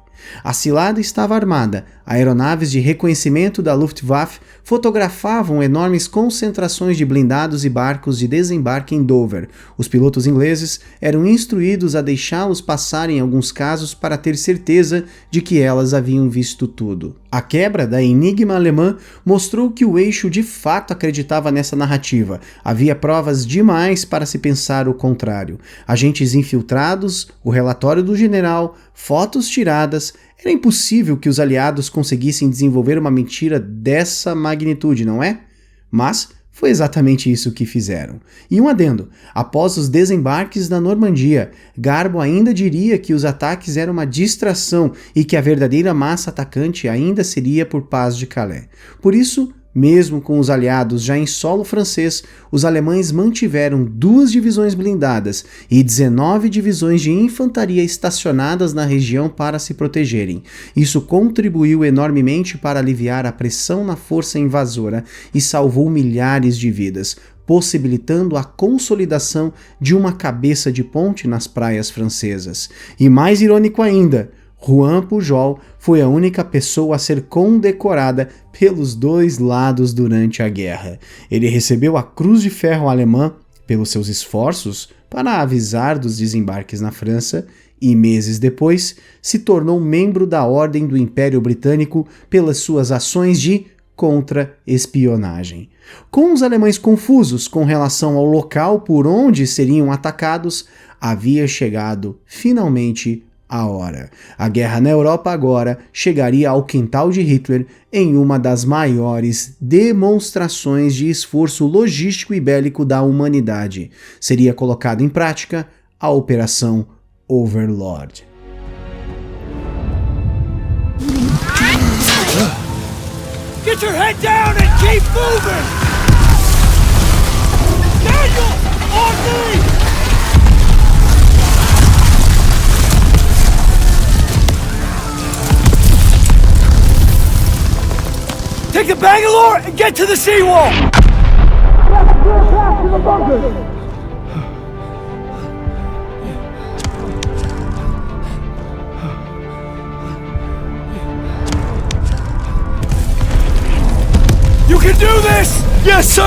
A cilada estava armada. Aeronaves de reconhecimento da Luftwaffe fotografavam enormes concentrações de blindados e barcos de desembarque em Dover. Os pilotos ingleses eram instruídos a deixá-los passar em alguns casos para ter certeza de que elas haviam visto tudo. A quebra da enigma alemã mostrou que o eixo de fato acreditava nessa narrativa. Havia provas demais para se pensar o contrário. Agentes infiltrados, o relatório do general, fotos tiradas. Era impossível que os aliados conseguissem desenvolver uma mentira dessa magnitude, não é? Mas foi exatamente isso que fizeram. E um adendo: após os desembarques na Normandia, Garbo ainda diria que os ataques eram uma distração e que a verdadeira massa atacante ainda seria por Pas de Calais. Por isso, mesmo com os aliados já em solo francês, os alemães mantiveram 2 divisões blindadas e 19 divisões de infantaria estacionadas na região para se protegerem. Isso contribuiu enormemente para aliviar a pressão na força invasora e salvou milhares de vidas, possibilitando a consolidação de uma cabeça de ponte nas praias francesas. E mais irônico ainda, Juan Pujol foi a única pessoa a ser condecorada pelos 2 lados durante a guerra. Ele recebeu a Cruz de Ferro alemã pelos seus esforços para avisar dos desembarques na França e, meses depois, se tornou membro da Ordem do Império Britânico pelas suas ações de contra-espionagem. Com os alemães confusos com relação ao local por onde seriam atacados, havia chegado, finalmente, a hora. A guerra na Europa agora chegaria ao quintal de Hitler em uma das maiores demonstrações de esforço logístico e bélico da humanidade. Seria colocada em prática a Operação Overlord. Get your head down and keep moving! Daniel! On me! Take the Bangalore and get to the seawall! To the bunker! You can do this! Yes, sir!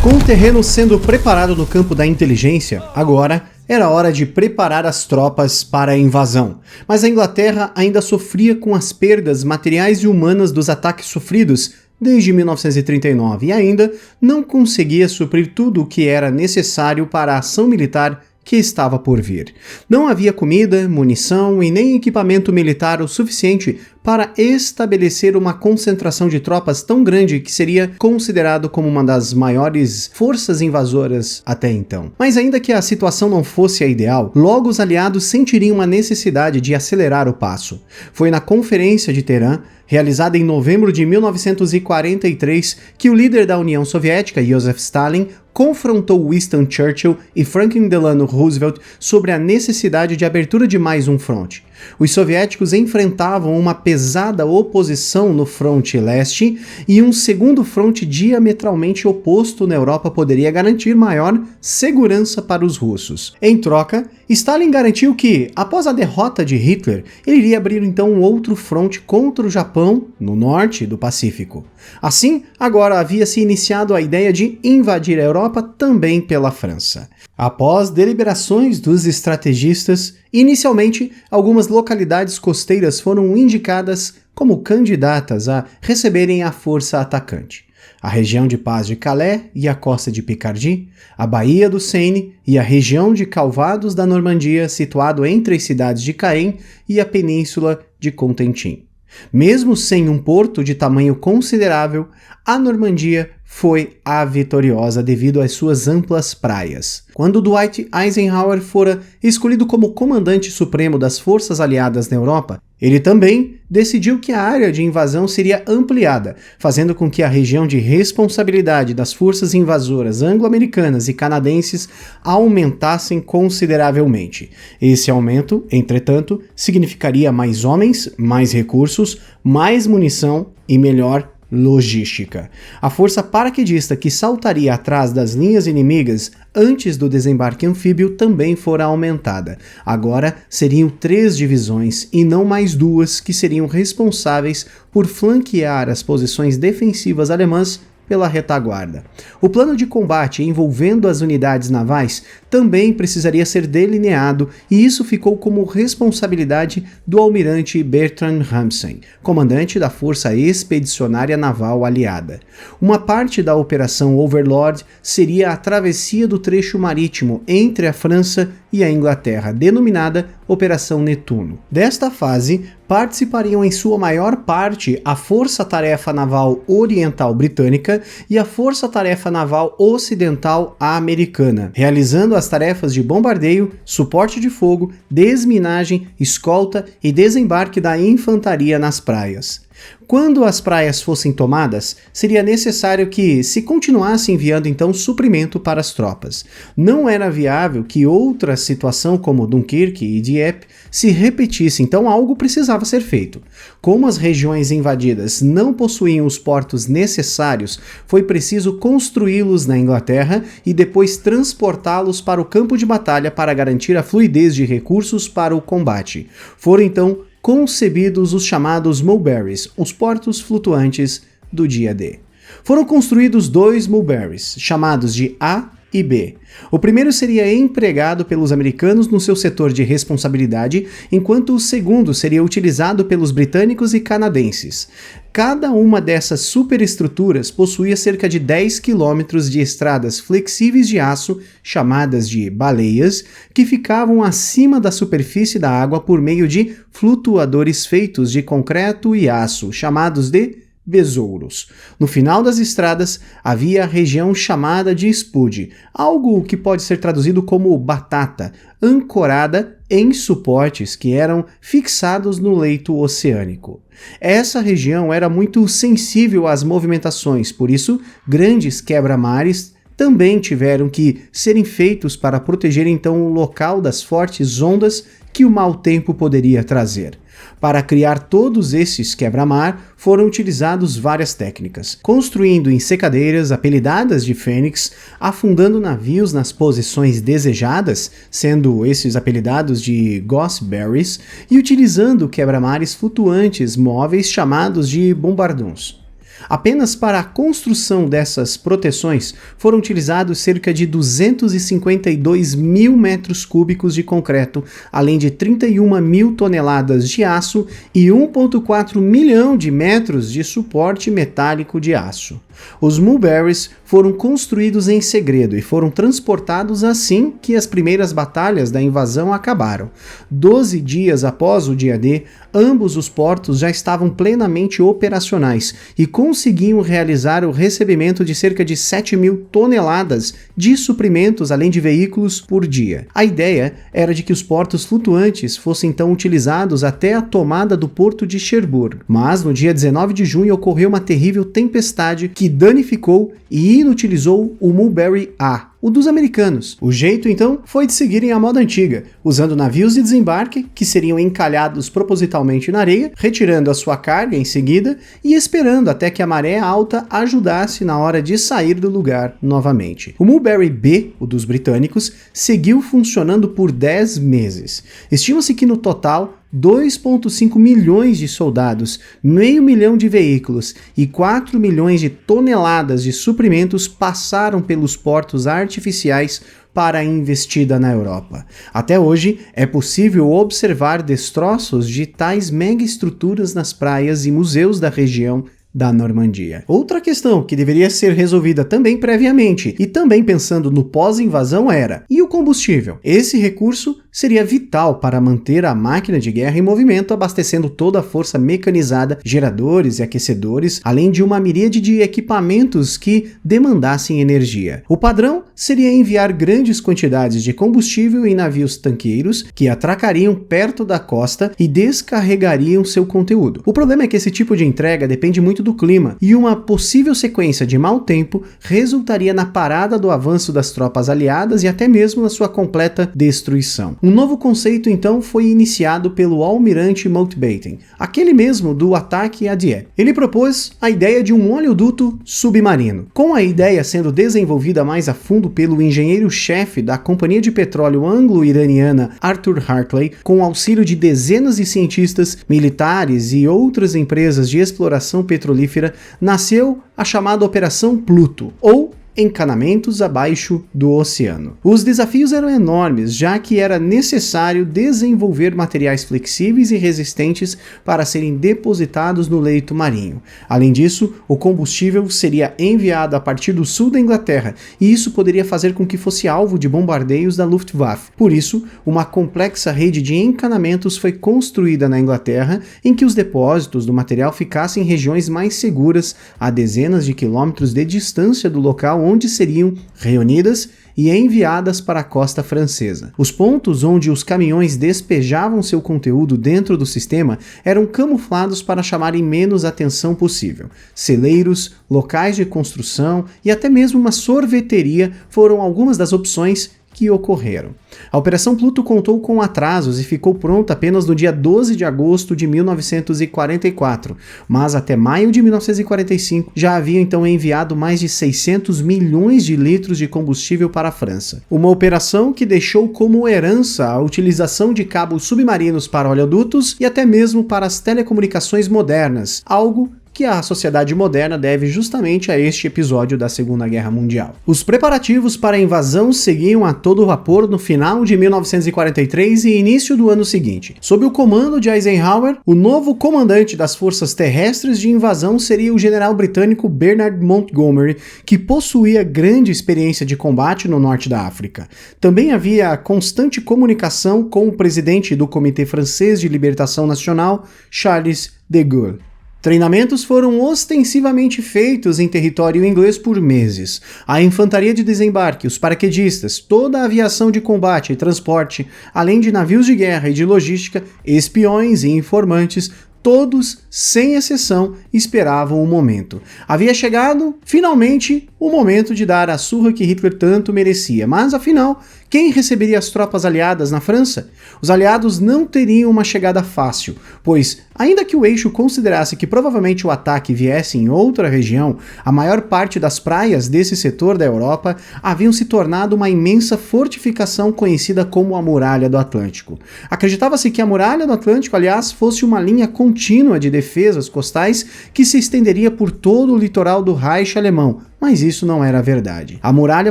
Com o terreno sendo preparado no campo da inteligência, agora era hora de preparar as tropas para a invasão. Mas a Inglaterra ainda sofria com as perdas materiais e humanas dos ataques sofridos desde 1939 e ainda não conseguia suprir tudo o que era necessário para a ação militar que estava por vir. Não havia comida, munição e nem equipamento militar o suficiente para estabelecer uma concentração de tropas tão grande que seria considerado como uma das maiores forças invasoras até então. Mas ainda que a situação não fosse a ideal, logo os aliados sentiriam a necessidade de acelerar o passo. Foi na Conferência de Teherã, realizada em novembro de 1943, que o líder da União Soviética, Joseph Stalin, confrontou Winston Churchill e Franklin Delano Roosevelt sobre a necessidade de abertura de mais um fronte. Os soviéticos enfrentavam uma pesada oposição no fronte leste e um segundo fronte diametralmente oposto na Europa poderia garantir maior segurança para os russos. Em troca, Stalin garantiu que, após a derrota de Hitler, ele iria abrir então um outro fronte contra o Japão, no norte do Pacífico. Assim, agora havia-se iniciado a ideia de invadir a Europa também pela França. Após deliberações dos estrategistas, inicialmente algumas localidades costeiras foram indicadas como candidatas a receberem a força atacante. A região de Paz de Calais e a costa de Picardie, a Baía do Seine e a região de Calvados da Normandia, situado entre as cidades de Caen e a península de Cotentin. Mesmo sem um porto de tamanho considerável, a Normandia foi a vitoriosa devido às suas amplas praias. Quando Dwight Eisenhower fora escolhido como comandante supremo das forças aliadas na Europa, ele também decidiu que a área de invasão seria ampliada, fazendo com que a região de responsabilidade das forças invasoras anglo-americanas e canadenses aumentassem consideravelmente. Esse aumento, entretanto, significaria mais homens, mais recursos, mais munição e melhor logística. A força paraquedista que saltaria atrás das linhas inimigas antes do desembarque anfíbio também fora aumentada. Agora seriam 3 divisões e não mais 2 que seriam responsáveis por flanquear as posições defensivas alemãs pela retaguarda. O plano de combate envolvendo as unidades navais também precisaria ser delineado e isso ficou como responsabilidade do almirante Bertrand Ramsay, comandante da Força Expedicionária Naval Aliada. Uma parte da Operação Overlord seria a travessia do trecho marítimo entre a França e a Inglaterra, denominada Operação Netuno. Desta fase, participariam em sua maior parte a Força-Tarefa Naval Oriental Britânica e a Força-Tarefa Naval Ocidental Americana, realizando as tarefas de bombardeio, suporte de fogo, desminagem, escolta e desembarque da infantaria nas praias. Quando as praias fossem tomadas, seria necessário que se continuasse enviando então suprimento para as tropas. Não era viável que outra situação como Dunkirk e Dieppe se repetisse, então algo precisava ser feito. Como as regiões invadidas não possuíam os portos necessários, foi preciso construí-los na Inglaterra e depois transportá-los para o campo de batalha para garantir a fluidez de recursos para o combate. Foram então concebidos os chamados Mulberries, os portos flutuantes do dia D. Foram construídos 2 Mulberries, chamados de A e B. O primeiro seria empregado pelos americanos no seu setor de responsabilidade, enquanto o segundo seria utilizado pelos britânicos e canadenses. Cada uma dessas superestruturas possuía cerca de 10 quilômetros de estradas flexíveis de aço, chamadas de baleias, que ficavam acima da superfície da água por meio de flutuadores feitos de concreto e aço, chamados de besouros. No final das estradas havia a região chamada de spud, algo que pode ser traduzido como batata, ancorada em suportes que eram fixados no leito oceânico. Essa região era muito sensível às movimentações, por isso grandes quebra-mares também tiveram que serem feitos para proteger então o local das fortes ondas que o mau tempo poderia trazer. Para criar todos esses quebra-mar, foram utilizadas várias técnicas, construindo em secadeiras apelidadas de Fênix, afundando navios nas posições desejadas, sendo esses apelidados de Gooseberries, e utilizando quebra-mares flutuantes móveis chamados de bombardons. Apenas para a construção dessas proteções foram utilizados cerca de 252 mil metros cúbicos de concreto, além de 31 mil toneladas de aço e 1,4 milhão de metros de suporte metálico de aço. Os Mulberries foram construídos em segredo e foram transportados assim que as primeiras batalhas da invasão acabaram. 12 dias após o dia D, ambos os portos já estavam plenamente operacionais e conseguiam realizar o recebimento de cerca de 7 mil toneladas de suprimentos, além de veículos, por dia. A ideia era de que os portos flutuantes fossem então utilizados até a tomada do porto de Cherbourg. Mas no dia 19 de junho ocorreu uma terrível tempestade que danificou e inutilizou o Mulberry A, o dos americanos. O jeito, então, foi de seguirem a moda antiga, usando navios de desembarque que seriam encalhados propositalmente na areia, retirando a sua carga em seguida e esperando até que a maré alta ajudasse na hora de sair do lugar novamente. O Mulberry B, o dos britânicos, seguiu funcionando por 10 meses. Estima-se que no total 2,5 milhões de soldados, meio milhão de veículos e 4 milhões de toneladas de suprimentos passaram pelos portos artificiais para a investida na Europa. Até hoje, é possível observar destroços de tais megaestruturas nas praias e museus da região da Normandia. Outra questão que deveria ser resolvida também previamente e também pensando no pós-invasão era: e o combustível? Esse recurso seria vital para manter a máquina de guerra em movimento, abastecendo toda a força mecanizada, geradores e aquecedores, além de uma miríade de equipamentos que demandassem energia. O padrão seria enviar grandes quantidades de combustível em navios tanqueiros que atracariam perto da costa e descarregariam seu conteúdo. O problema é que esse tipo de entrega depende muito do clima, e uma possível sequência de mau tempo resultaria na parada do avanço das tropas aliadas e até mesmo na sua completa destruição. Um novo conceito então foi iniciado pelo almirante Mountbatten, aquele mesmo do ataque a Dieppe. Ele propôs a ideia de um oleoduto submarino. Com a ideia sendo desenvolvida mais a fundo pelo engenheiro-chefe da Companhia de Petróleo Anglo-Iraniana Arthur Hartley, com o auxílio de dezenas de cientistas, militares e outras empresas de exploração petrolífera, nasceu a chamada Operação Pluto, ou encanamentos abaixo do oceano. Os desafios eram enormes, já que era necessário desenvolver materiais flexíveis e resistentes para serem depositados no leito marinho. Além disso, o combustível seria enviado a partir do sul da Inglaterra, e isso poderia fazer com que fosse alvo de bombardeios da Luftwaffe. Por isso, uma complexa rede de encanamentos foi construída na Inglaterra, em que os depósitos do material ficassem em regiões mais seguras, a dezenas de quilômetros de distância do local onde seriam reunidas e enviadas para a costa francesa. Os pontos onde os caminhões despejavam seu conteúdo dentro do sistema eram camuflados para chamarem menos atenção possível. Celeiros, locais de construção e até mesmo uma sorveteria foram algumas das opções que ocorreram. A Operação Pluto contou com atrasos e ficou pronta apenas no dia 12 de agosto de 1944, mas até maio de 1945 já havia então enviado mais de 600 milhões de litros de combustível para a França. Uma operação que deixou como herança a utilização de cabos submarinos para oleodutos e até mesmo para as telecomunicações modernas, algo que a sociedade moderna deve justamente a este episódio da Segunda Guerra Mundial. Os preparativos para a invasão seguiam a todo vapor no final de 1943 e início do ano seguinte. Sob o comando de Eisenhower, o novo comandante das forças terrestres de invasão seria o general britânico Bernard Montgomery, que possuía grande experiência de combate no norte da África. Também havia constante comunicação com o presidente do Comitê Francês de Libertação Nacional, Charles de Gaulle. Treinamentos foram ostensivamente feitos em território inglês por meses. A infantaria de desembarque, os paraquedistas, toda a aviação de combate e transporte, além de navios de guerra e de logística, espiões e informantes, todos, sem exceção, esperavam o momento. Havia chegado, finalmente, o momento de dar a surra que Hitler tanto merecia. Mas, afinal, quem receberia as tropas aliadas na França? Os aliados não teriam uma chegada fácil, pois Ainda que o eixo considerasse que provavelmente o ataque viesse em outra região, a maior parte das praias desse setor da Europa haviam se tornado uma imensa fortificação conhecida como a Muralha do Atlântico. Acreditava-se que a Muralha do Atlântico, aliás, fosse uma linha contínua de defesas costais que se estenderia por todo o litoral do Reich alemão, mas isso não era verdade. A muralha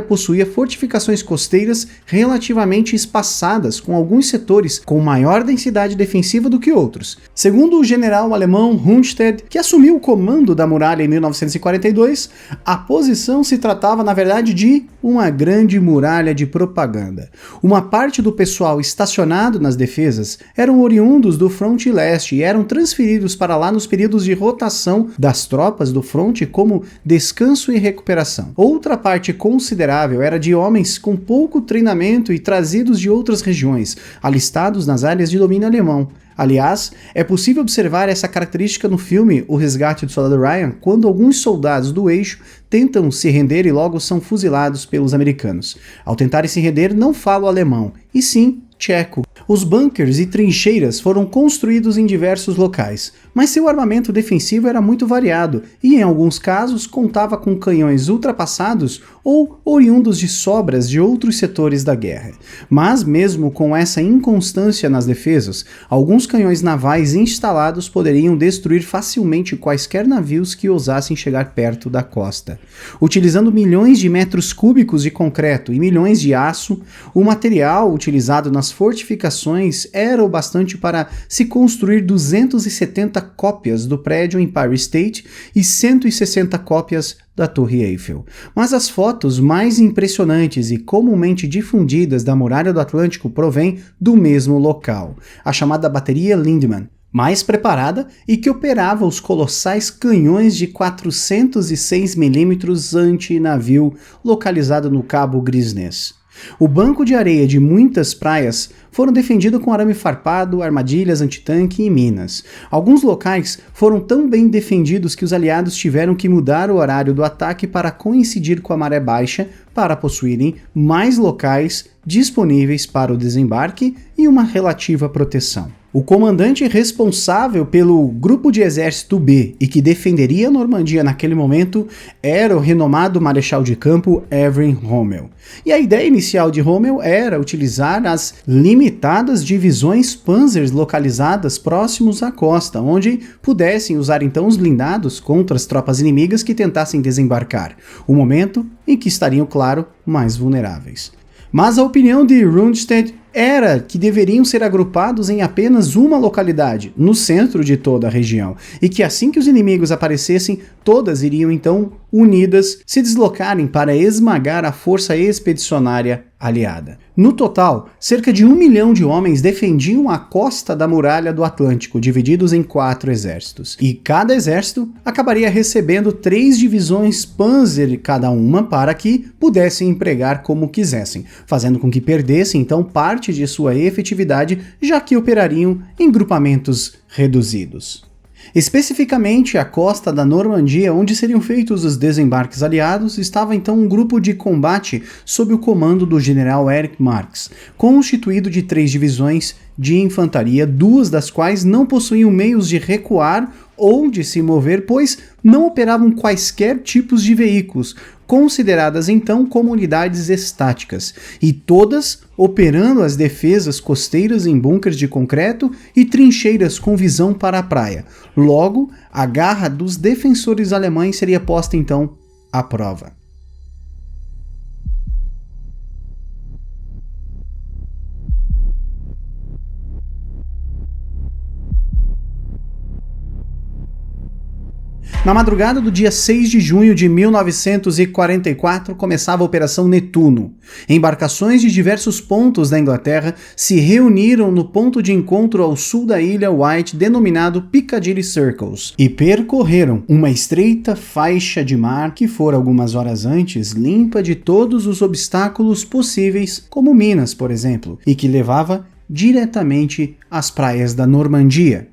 possuía fortificações costeiras relativamente espaçadas, com alguns setores com maior densidade defensiva do que outros. Segundo o general alemão Rundstedt, que assumiu o comando da muralha em 1942, a posição se tratava, na verdade, de uma grande muralha de propaganda. Uma parte do pessoal estacionado nas defesas eram oriundos do fronte leste e eram transferidos para lá nos períodos de rotação das tropas do fronte como descanso e recuperação. Outra parte considerável era de homens com pouco treinamento e trazidos de outras regiões, alistados nas áreas de domínio alemão. Aliás, é possível observar essa característica no filme O Resgate do Soldado Ryan, quando alguns soldados do eixo tentam se render e logo são fuzilados pelos americanos. Ao tentarem se render, não falam alemão, e sim tcheco. Os bunkers e trincheiras foram construídos em diversos locais, mas seu armamento defensivo era muito variado e, em alguns casos, contava com canhões ultrapassados ou oriundos de sobras de outros setores da guerra. Mas, mesmo com essa inconstância nas defesas, alguns canhões navais instalados poderiam destruir facilmente quaisquer navios que ousassem chegar perto da costa. Utilizando milhões de metros cúbicos de concreto e milhões de aço, o material utilizado nas fortificações era o bastante para se construir 270 cópias do prédio Empire State e 160 cópias da Torre Eiffel. Mas as fotos mais impressionantes e comumente difundidas da Muralha do Atlântico provêm do mesmo local, a chamada Bateria Lindemann, mais preparada e que operava os colossais canhões de 406 mm anti-navio localizado no Cabo Grisnez. O banco de areia de muitas praias foram defendidos com arame farpado, armadilhas antitanque e minas. Alguns locais foram tão bem defendidos que os aliados tiveram que mudar o horário do ataque para coincidir com a maré baixa para possuírem mais locais disponíveis para o desembarque e uma relativa proteção. O comandante responsável pelo Grupo de Exército B e que defenderia a Normandia naquele momento era o renomado Marechal de Campo Erwin Rommel. E a ideia inicial de Rommel era utilizar as limitadas divisões Panzers localizadas próximos à costa, onde pudessem usar então os blindados contra as tropas inimigas que tentassem desembarcar, o momento em que estariam, claro, mais vulneráveis. Mas a opinião de Rundstedt era que deveriam ser agrupados em apenas uma localidade, no centro de toda a região, e que assim que os inimigos aparecessem, todas iriam então, unidas, se deslocarem para esmagar a força expedicionária aliada. No total, cerca de 1 milhão de homens defendiam a costa da Muralha do Atlântico, divididos em 4 exércitos. E cada exército acabaria recebendo 3 divisões Panzer cada uma para que pudessem empregar como quisessem, fazendo com que perdessem então parte de sua efetividade, já que operariam em grupamentos reduzidos. Especificamente a costa da Normandia, onde seriam feitos os desembarques aliados, estava então um grupo de combate sob o comando do general Erich Marcks, constituído de 3 divisões de infantaria, 2 das quais não possuíam meios de recuar ou de se mover, pois não operavam quaisquer tipos de veículos, consideradas então como unidades estáticas, e todas operando as defesas costeiras em bunkers de concreto e trincheiras com visão para a praia. Logo, a garra dos defensores alemães seria posta então à prova. Na madrugada do dia 6 de junho de 1944 começava a Operação Netuno. Embarcações de diversos pontos da Inglaterra se reuniram no ponto de encontro ao sul da ilha White, denominado Piccadilly Circles, e percorreram uma estreita faixa de mar que fora algumas horas antes limpa de todos os obstáculos possíveis, como minas, por exemplo, e que levava diretamente às praias da Normandia.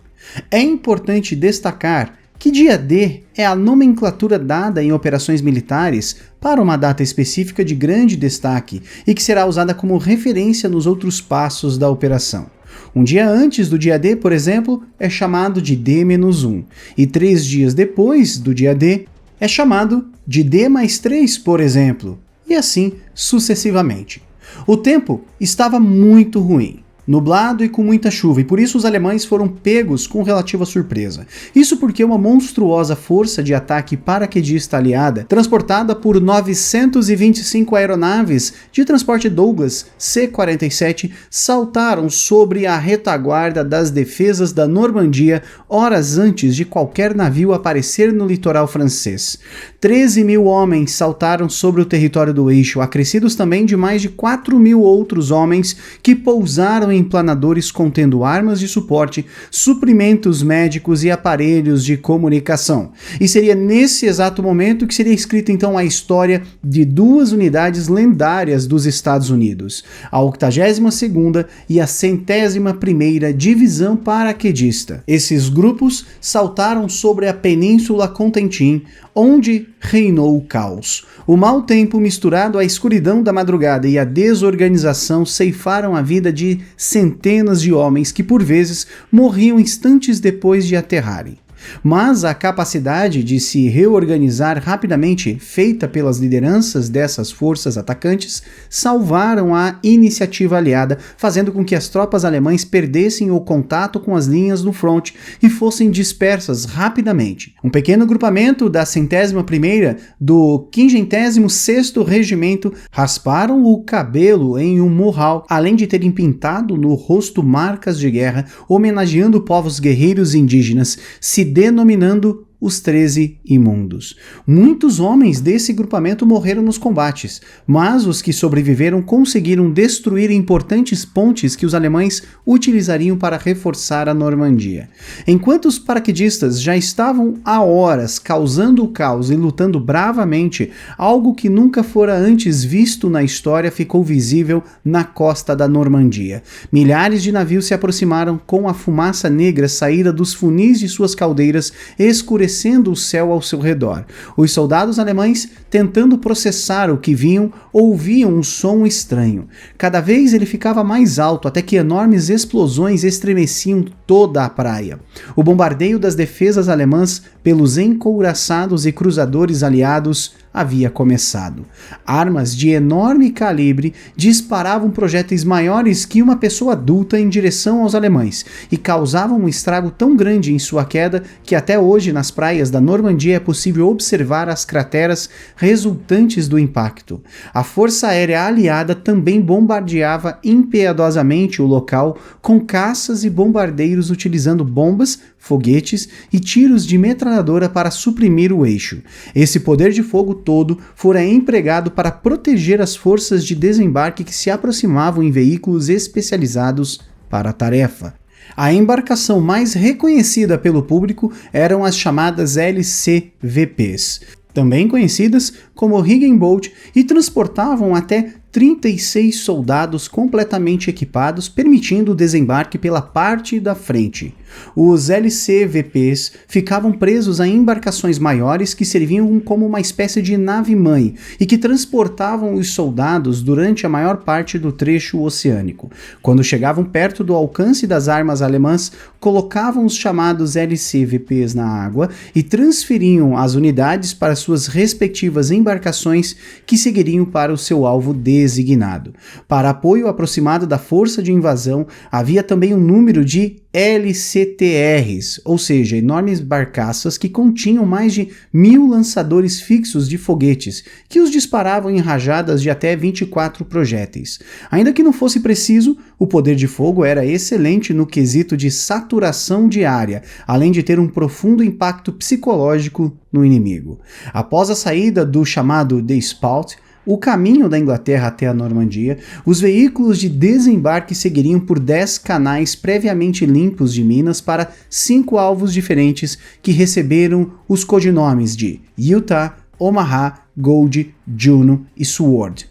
É importante destacar que dia D é a nomenclatura dada em operações militares para uma data específica de grande destaque e que será usada como referência nos outros passos da operação. Um dia antes do dia D, por exemplo, é chamado de D-1, e 3 dias depois do dia D é chamado de D+3, por exemplo, e assim sucessivamente. O tempo estava muito ruim, nublado e com muita chuva, e por isso os alemães foram pegos com relativa surpresa. Isso porque uma monstruosa força de ataque paraquedista aliada, transportada por 925 aeronaves de transporte Douglas C-47, saltaram sobre a retaguarda das defesas da Normandia horas antes de qualquer navio aparecer no litoral francês. 13.000 homens saltaram sobre o território do eixo, acrescidos também de mais de 4.000 outros homens que pousaram em planadores contendo armas de suporte, suprimentos médicos e aparelhos de comunicação. E seria nesse exato momento que seria escrita então a história de duas unidades lendárias dos Estados Unidos, a 82ª e a 101ª Divisão Paraquedista. Esses grupos saltaram sobre a Península Cotentin, onde reinou o caos. O mau tempo misturado à escuridão da madrugada e a desorganização ceifaram a vida de centenas de homens que por vezes morriam instantes depois de aterrarem. Mas a capacidade de se reorganizar rapidamente, feita pelas lideranças dessas forças atacantes, salvaram a iniciativa aliada, fazendo com que as tropas alemãs perdessem o contato com as linhas no fronte e fossem dispersas rapidamente. Um pequeno grupamento da 101ª do 56º Regimento rasparam o cabelo em um morral, além de terem pintado no rosto marcas de guerra, homenageando povos guerreiros indígenas, se denominando os 13 imundos. Muitos homens desse grupamento morreram nos combates, mas os que sobreviveram conseguiram destruir importantes pontes que os alemães utilizariam para reforçar a Normandia. Enquanto os paraquedistas já estavam há horas causando o caos e lutando bravamente, algo que nunca fora antes visto na história ficou visível na costa da Normandia. Milhares de navios se aproximaram com a fumaça negra saída dos funis de suas caldeiras, escurecendo o céu ao seu redor. Os soldados alemães, tentando processar o que viam, ouviam um som estranho. Cada vez ele ficava mais alto, até que enormes explosões estremeciam toda a praia. O bombardeio das defesas alemãs pelos encouraçados e cruzadores aliados havia começado. Armas de enorme calibre disparavam projéteis maiores que uma pessoa adulta em direção aos alemães e causavam um estrago tão grande em sua queda que até hoje nas praias da Normandia é possível observar as crateras resultantes do impacto. A força aérea aliada também bombardeava impiedosamente o local com caças e bombardeiros utilizando bombas, foguetes e tiros de metralhadora para suprimir o eixo. Esse poder de fogo todo fora empregado para proteger as forças de desembarque que se aproximavam em veículos especializados para a tarefa. A embarcação mais reconhecida pelo público eram as chamadas LCVPs, também conhecidas como Higgenboot, e transportavam até 36 soldados completamente equipados, permitindo o desembarque pela parte da frente. Os LCVPs ficavam presos a embarcações maiores que serviam como uma espécie de nave-mãe e que transportavam os soldados durante a maior parte do trecho oceânico. Quando chegavam perto do alcance das armas alemãs, colocavam os chamados LCVPs na água e transferiam as unidades para suas respectivas embarcações que seguiriam para o seu alvo designado. Para apoio aproximado da força de invasão, havia também um número de LCTRs, ou seja, enormes barcaças que continham mais de 1.000 lançadores fixos de foguetes, que os disparavam em rajadas de até 24 projéteis. Ainda que não fosse preciso, o poder de fogo era excelente no quesito de saturação de área, além de ter um profundo impacto psicológico no inimigo. Após a saída do chamado The Spout, o caminho da Inglaterra até a Normandia, os veículos de desembarque seguiriam por 10 canais previamente limpos de minas para 5 alvos diferentes que receberam os codinomes de Utah, Omaha, Gold, Juno e Sword.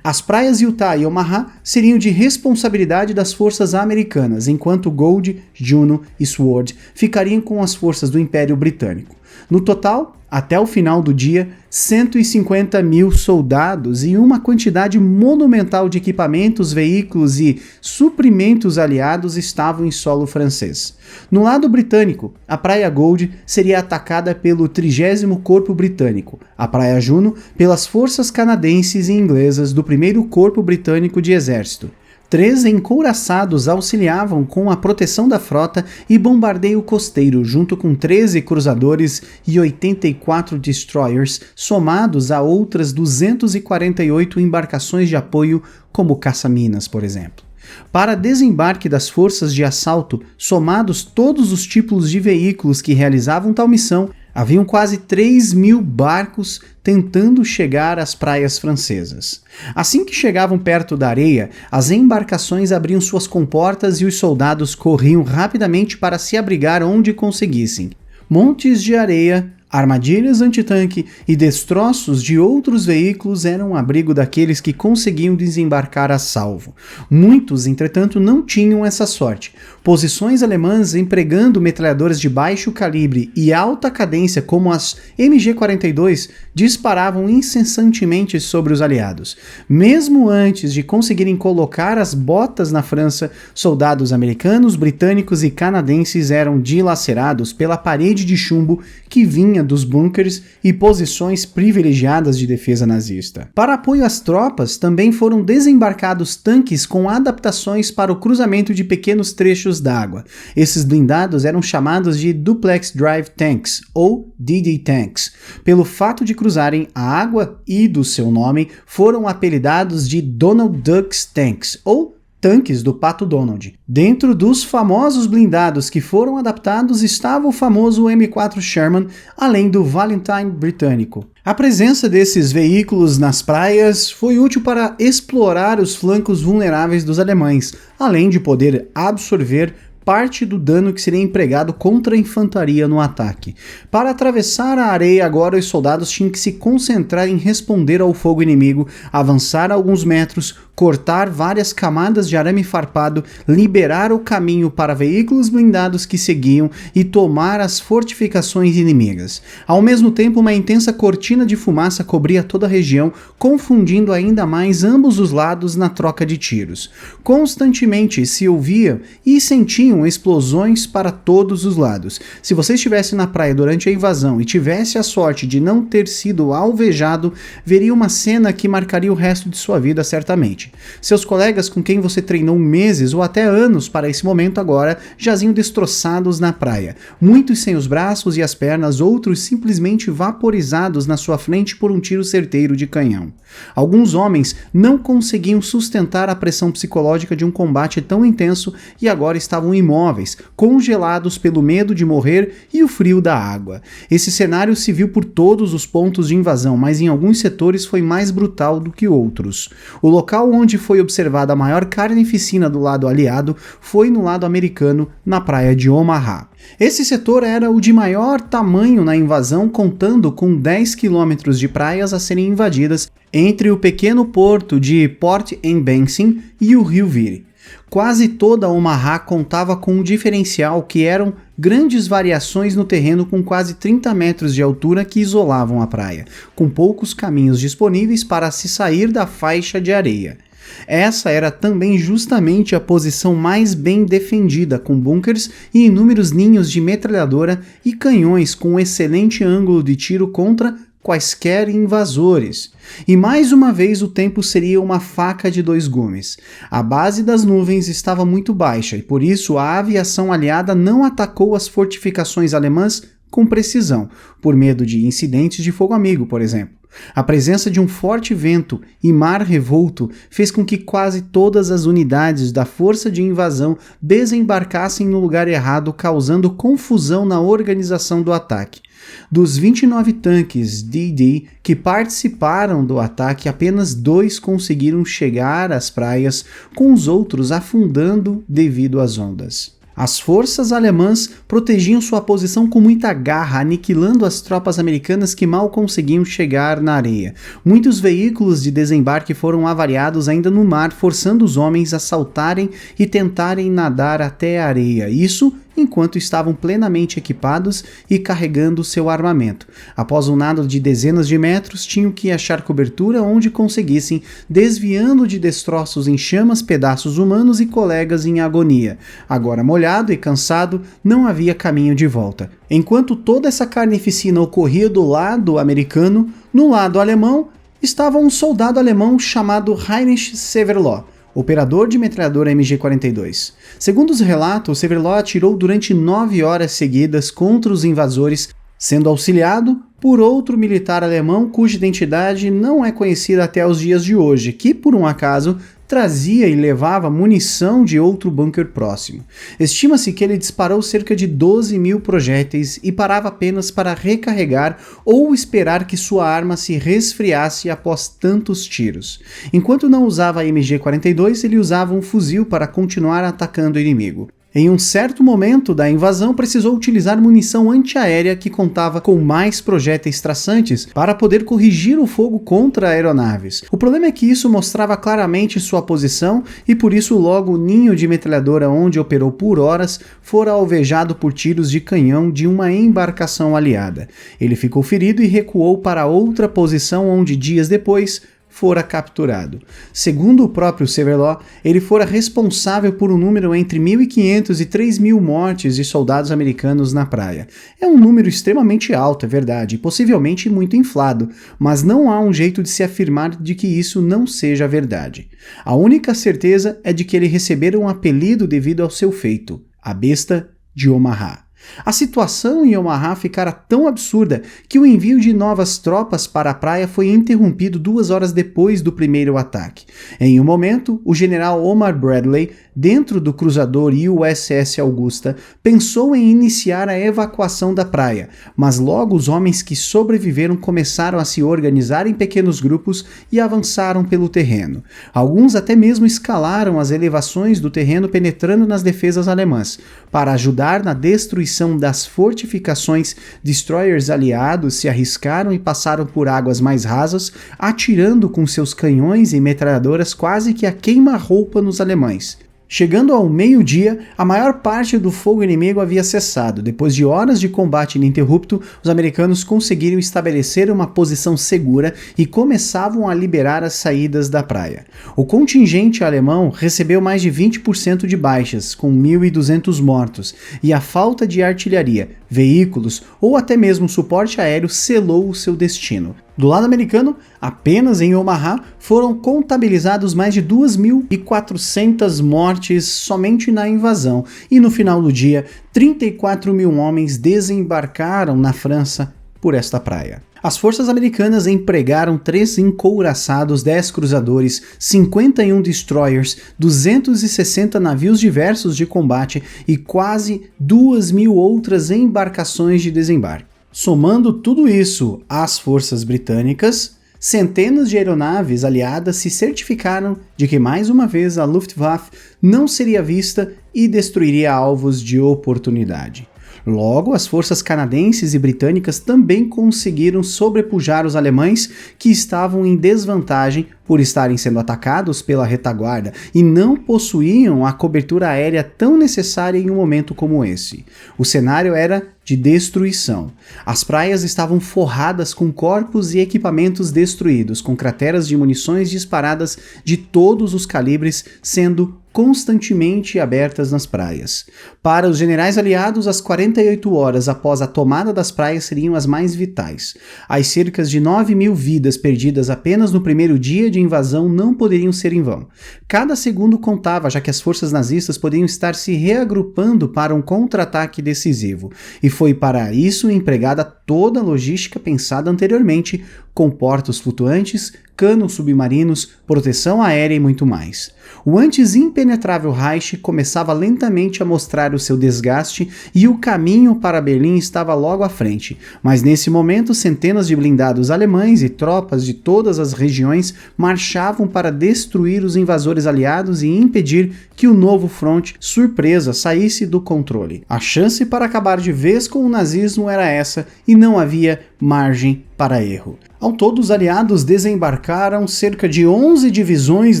As praias Utah e Omaha seriam de responsabilidade das forças americanas, enquanto Gold, Juno e Sword ficariam com as forças do Império Britânico. No total, até o final do dia, 150 mil soldados e uma quantidade monumental de equipamentos, veículos e suprimentos aliados estavam em solo francês. No lado britânico, a Praia Gold seria atacada pelo 30º Corpo Britânico, a Praia Juno pelas forças canadenses e inglesas do 1º Corpo Britânico de Exército. 3 encouraçados auxiliavam com a proteção da frota e bombardeio costeiro, junto com 13 cruzadores e 84 destroyers, somados a outras 248 embarcações de apoio, como caça-minas, por exemplo. Para desembarque das forças de assalto, somados todos os tipos de veículos que realizavam tal missão, haviam quase 3.000 barcos tentando chegar às praias francesas. Assim que chegavam perto da areia, as embarcações abriam suas comportas e os soldados corriam rapidamente para se abrigar onde conseguissem. Montes de areia, armadilhas antitanque e destroços de outros veículos eram o abrigo daqueles que conseguiam desembarcar a salvo. Muitos, entretanto, não tinham essa sorte. Posições alemãs empregando metralhadoras de baixo calibre e alta cadência como as MG-42 disparavam incessantemente sobre os aliados. Mesmo antes de conseguirem colocar as botas na França, soldados americanos, britânicos e canadenses eram dilacerados pela parede de chumbo que vinha dos bunkers e posições privilegiadas de defesa nazista. Para apoio às tropas, também foram desembarcados tanques com adaptações para o cruzamento de pequenos trechos d'água. Esses blindados eram chamados de Duplex Drive Tanks, ou DD Tanks. Pelo fato de cruzarem a água e do seu nome, foram apelidados de Donald Duck's Tanks, ou tanques do Pato Donald. Dentro dos famosos blindados que foram adaptados estava o famoso M4 Sherman, além do Valentine britânico. A presença desses veículos nas praias foi útil para explorar os flancos vulneráveis dos alemães, além de poder absorver parte do dano que seria empregado contra a infantaria no ataque. Para atravessar a areia agora, os soldados tinham que se concentrar em responder ao fogo inimigo, avançar alguns metros, cortar várias camadas de arame farpado, liberar o caminho para veículos blindados que seguiam e tomar as fortificações inimigas. Ao mesmo tempo, uma intensa cortina de fumaça cobria toda a região, confundindo ainda mais ambos os lados na troca de tiros. Constantemente se ouvia e sentia explosões para todos os lados. Se você estivesse na praia durante a invasão e tivesse a sorte de não ter sido alvejado, veria uma cena que marcaria o resto de sua vida certamente. Seus colegas com quem você treinou meses ou até anos para esse momento agora jaziam destroçados na praia. Muitos sem os braços e as pernas, outros simplesmente vaporizados na sua frente por um tiro certeiro de canhão. Alguns homens não conseguiam sustentar a pressão psicológica de um combate tão intenso e agora estavam imóveis, congelados pelo medo de morrer e o frio da água. Esse cenário se viu por todos os pontos de invasão, mas em alguns setores foi mais brutal do que outros. O local onde foi observada a maior carnificina do lado aliado foi no lado americano, na praia de Omaha. Esse setor era o de maior tamanho na invasão, contando com 10 quilômetros de praias a serem invadidas entre o pequeno porto de Port-en-Bensin e o rio Vire. Quase toda Omaha contava com um diferencial que eram grandes variações no terreno com quase 30 metros de altura que isolavam a praia, com poucos caminhos disponíveis para se sair da faixa de areia. Essa era também justamente a posição mais bem defendida, com bunkers e inúmeros ninhos de metralhadora e canhões com um excelente ângulo de tiro contra quaisquer invasores. E mais uma vez o tempo seria uma faca de dois gumes. A base das nuvens estava muito baixa e por isso a aviação aliada não atacou as fortificações alemãs com precisão, por medo de incidentes de fogo amigo, por exemplo. A presença de um forte vento e mar revolto fez com que quase todas as unidades da força de invasão desembarcassem no lugar errado, causando confusão na organização do ataque. Dos 29 tanques DD que participaram do ataque, apenas 2 conseguiram chegar às praias, com os outros afundando devido às ondas. As forças alemãs protegiam sua posição com muita garra, aniquilando as tropas americanas que mal conseguiam chegar na areia. Muitos veículos de desembarque foram avariados ainda no mar, forçando os homens a saltarem e tentarem nadar até a areia. Isso enquanto estavam plenamente equipados e carregando seu armamento. Após um nado de dezenas de metros, tinham que achar cobertura onde conseguissem, desviando de destroços em chamas pedaços humanos e colegas em agonia. Agora molhado e cansado, não havia caminho de volta. Enquanto toda essa carnificina ocorria do lado americano, no lado alemão, estava um soldado alemão chamado Heinrich Severloh, operador de metralhadora MG-42. Segundo os relatos, Severloh atirou durante 9 horas seguidas contra os invasores, sendo auxiliado por outro militar alemão cuja identidade não é conhecida até os dias de hoje, que, por um acaso, trazia e levava munição de outro bunker próximo. Estima-se que ele disparou cerca de 12 mil projéteis e parava apenas para recarregar ou esperar que sua arma se resfriasse após tantos tiros. Enquanto não usava a MG-42, ele usava um fuzil para continuar atacando o inimigo. Em um certo momento da invasão, precisou utilizar munição antiaérea que contava com mais projéteis traçantes para poder corrigir o fogo contra aeronaves. O problema é que isso mostrava claramente sua posição e por isso logo o ninho de metralhadora onde operou por horas fora alvejado por tiros de canhão de uma embarcação aliada. Ele ficou ferido e recuou para outra posição onde dias depois fora capturado. Segundo o próprio Severloh, ele fora responsável por um número entre 1.500 e 3.000 mortes de soldados americanos na praia. É um número extremamente alto, é verdade, e possivelmente muito inflado, mas não há um jeito de se afirmar de que isso não seja verdade. A única certeza é de que ele recebera um apelido devido ao seu feito, a Besta de Omaha. A situação em Omaha ficara tão absurda que o envio de novas tropas para a praia foi interrompido 2 horas depois do primeiro ataque. Em um momento, o general Omar Bradley, dentro do cruzador USS Augusta, pensou em iniciar a evacuação da praia, mas logo os homens que sobreviveram começaram a se organizar em pequenos grupos e avançaram pelo terreno. Alguns até mesmo escalaram as elevações do terreno penetrando nas defesas alemãs, para ajudar na destruição das fortificações. Destroyers aliados se arriscaram e passaram por águas mais rasas, atirando com seus canhões e metralhadoras quase que a queima-roupa nos alemães. Chegando ao meio-dia, a maior parte do fogo inimigo havia cessado. Depois de horas de combate ininterrupto, os americanos conseguiram estabelecer uma posição segura e começavam a liberar as saídas da praia. O contingente alemão recebeu mais de 20% de baixas, com 1.200 mortos, e a falta de artilharia, veículos ou até mesmo suporte aéreo selou o seu destino. Do lado americano, apenas em Omaha foram contabilizados mais de 2.400 mortes somente na invasão, e no final do dia, 34 mil homens desembarcaram na França por esta praia. As forças americanas empregaram 3 encouraçados, 10 cruzadores, 51 destroyers, 260 navios diversos de combate e quase 2.000 outras embarcações de desembarque. Somando tudo isso às forças britânicas, centenas de aeronaves aliadas se certificaram de que mais uma vez a Luftwaffe não seria vista e destruiria alvos de oportunidade. Logo, as forças canadenses e britânicas também conseguiram sobrepujar os alemães, que estavam em desvantagem por estarem sendo atacados pela retaguarda e não possuíam a cobertura aérea tão necessária em um momento como esse. O cenário era de destruição. As praias estavam forradas com corpos e equipamentos destruídos, com crateras de munições disparadas de todos os calibres sendo constantemente abertas nas praias. Para os generais aliados, as 48 horas após a tomada das praias seriam as mais vitais. As cerca de 9.000 vidas perdidas apenas no primeiro dia de invasão não poderiam ser em vão. Cada segundo contava, já que as forças nazistas poderiam estar se reagrupando para um contra-ataque decisivo. E foi para isso empregada toda a logística pensada anteriormente, com portos flutuantes, canos submarinos, proteção aérea e muito mais. O antes impenetrável Reich começava lentamente a mostrar o seu desgaste e o caminho para Berlim estava logo à frente, mas nesse momento centenas de blindados alemães e tropas de todas as regiões marchavam para destruir os invasores aliados e impedir que o novo fronte surpresa saísse do controle. A chance para acabar de vez com o nazismo era essa e não havia margem para erro. Ao todo, os aliados desembarcaram cerca de 11 divisões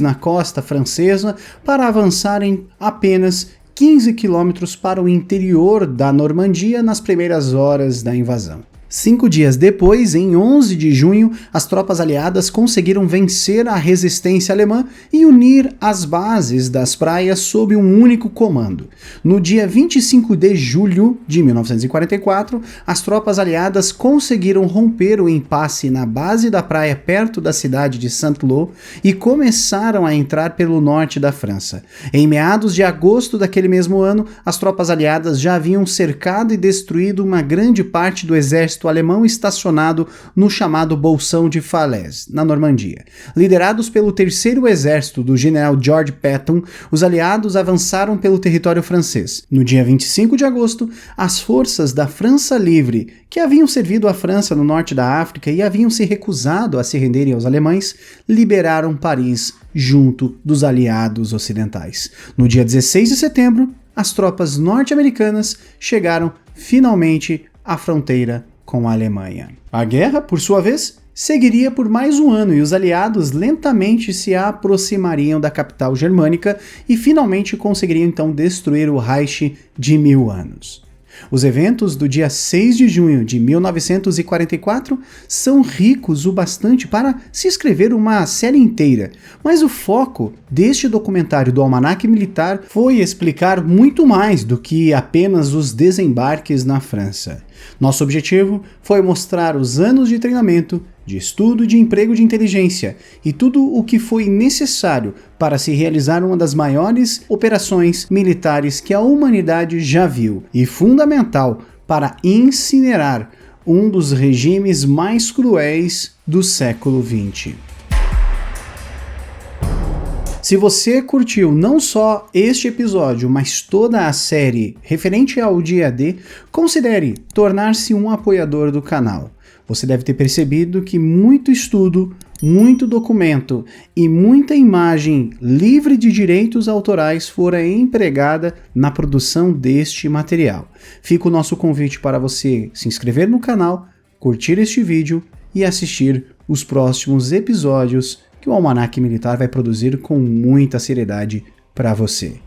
na costa francesa para avançarem apenas 15 quilômetros para o interior da Normandia nas primeiras horas da invasão. 5 dias depois, em 11 de junho, as tropas aliadas conseguiram vencer a resistência alemã e unir as bases das praias sob um único comando. No dia 25 de julho de 1944, as tropas aliadas conseguiram romper o impasse na base da praia perto da cidade de Saint-Lô e começaram a entrar pelo norte da França. Em meados de agosto daquele mesmo ano, as tropas aliadas já haviam cercado e destruído uma grande parte do exército alemão estacionado no chamado Bolsão de Falaise, na Normandia. Liderados pelo 3º Exército do general George Patton, os aliados avançaram pelo território francês. No dia 25 de agosto, as forças da França Livre, que haviam servido a França no norte da África e haviam se recusado a se renderem aos alemães, liberaram Paris junto dos aliados ocidentais. No dia 16 de setembro, as tropas norte-americanas chegaram finalmente à fronteira com a Alemanha. A guerra, por sua vez, seguiria por mais um ano e os aliados lentamente se aproximariam da capital germânica e finalmente conseguiriam então destruir o Reich de 1000 anos. Os eventos do dia 6 de junho de 1944 são ricos o bastante para se escrever uma série inteira, mas o foco deste documentário do Almanaque Militar foi explicar muito mais do que apenas os desembarques na França. Nosso objetivo foi mostrar os anos de treinamento, de estudo e de emprego de inteligência e tudo o que foi necessário para se realizar uma das maiores operações militares que a humanidade já viu e fundamental para incinerar um dos regimes mais cruéis do século XX. Se você curtiu não só este episódio, mas toda a série referente ao dia D, considere tornar-se um apoiador do canal. Você deve ter percebido que muito estudo, muito documento e muita imagem livre de direitos autorais fora empregada na produção deste material. Fica o nosso convite para você se inscrever no canal, curtir este vídeo e assistir os próximos episódios que o Almanaque Militar vai produzir com muita seriedade para você.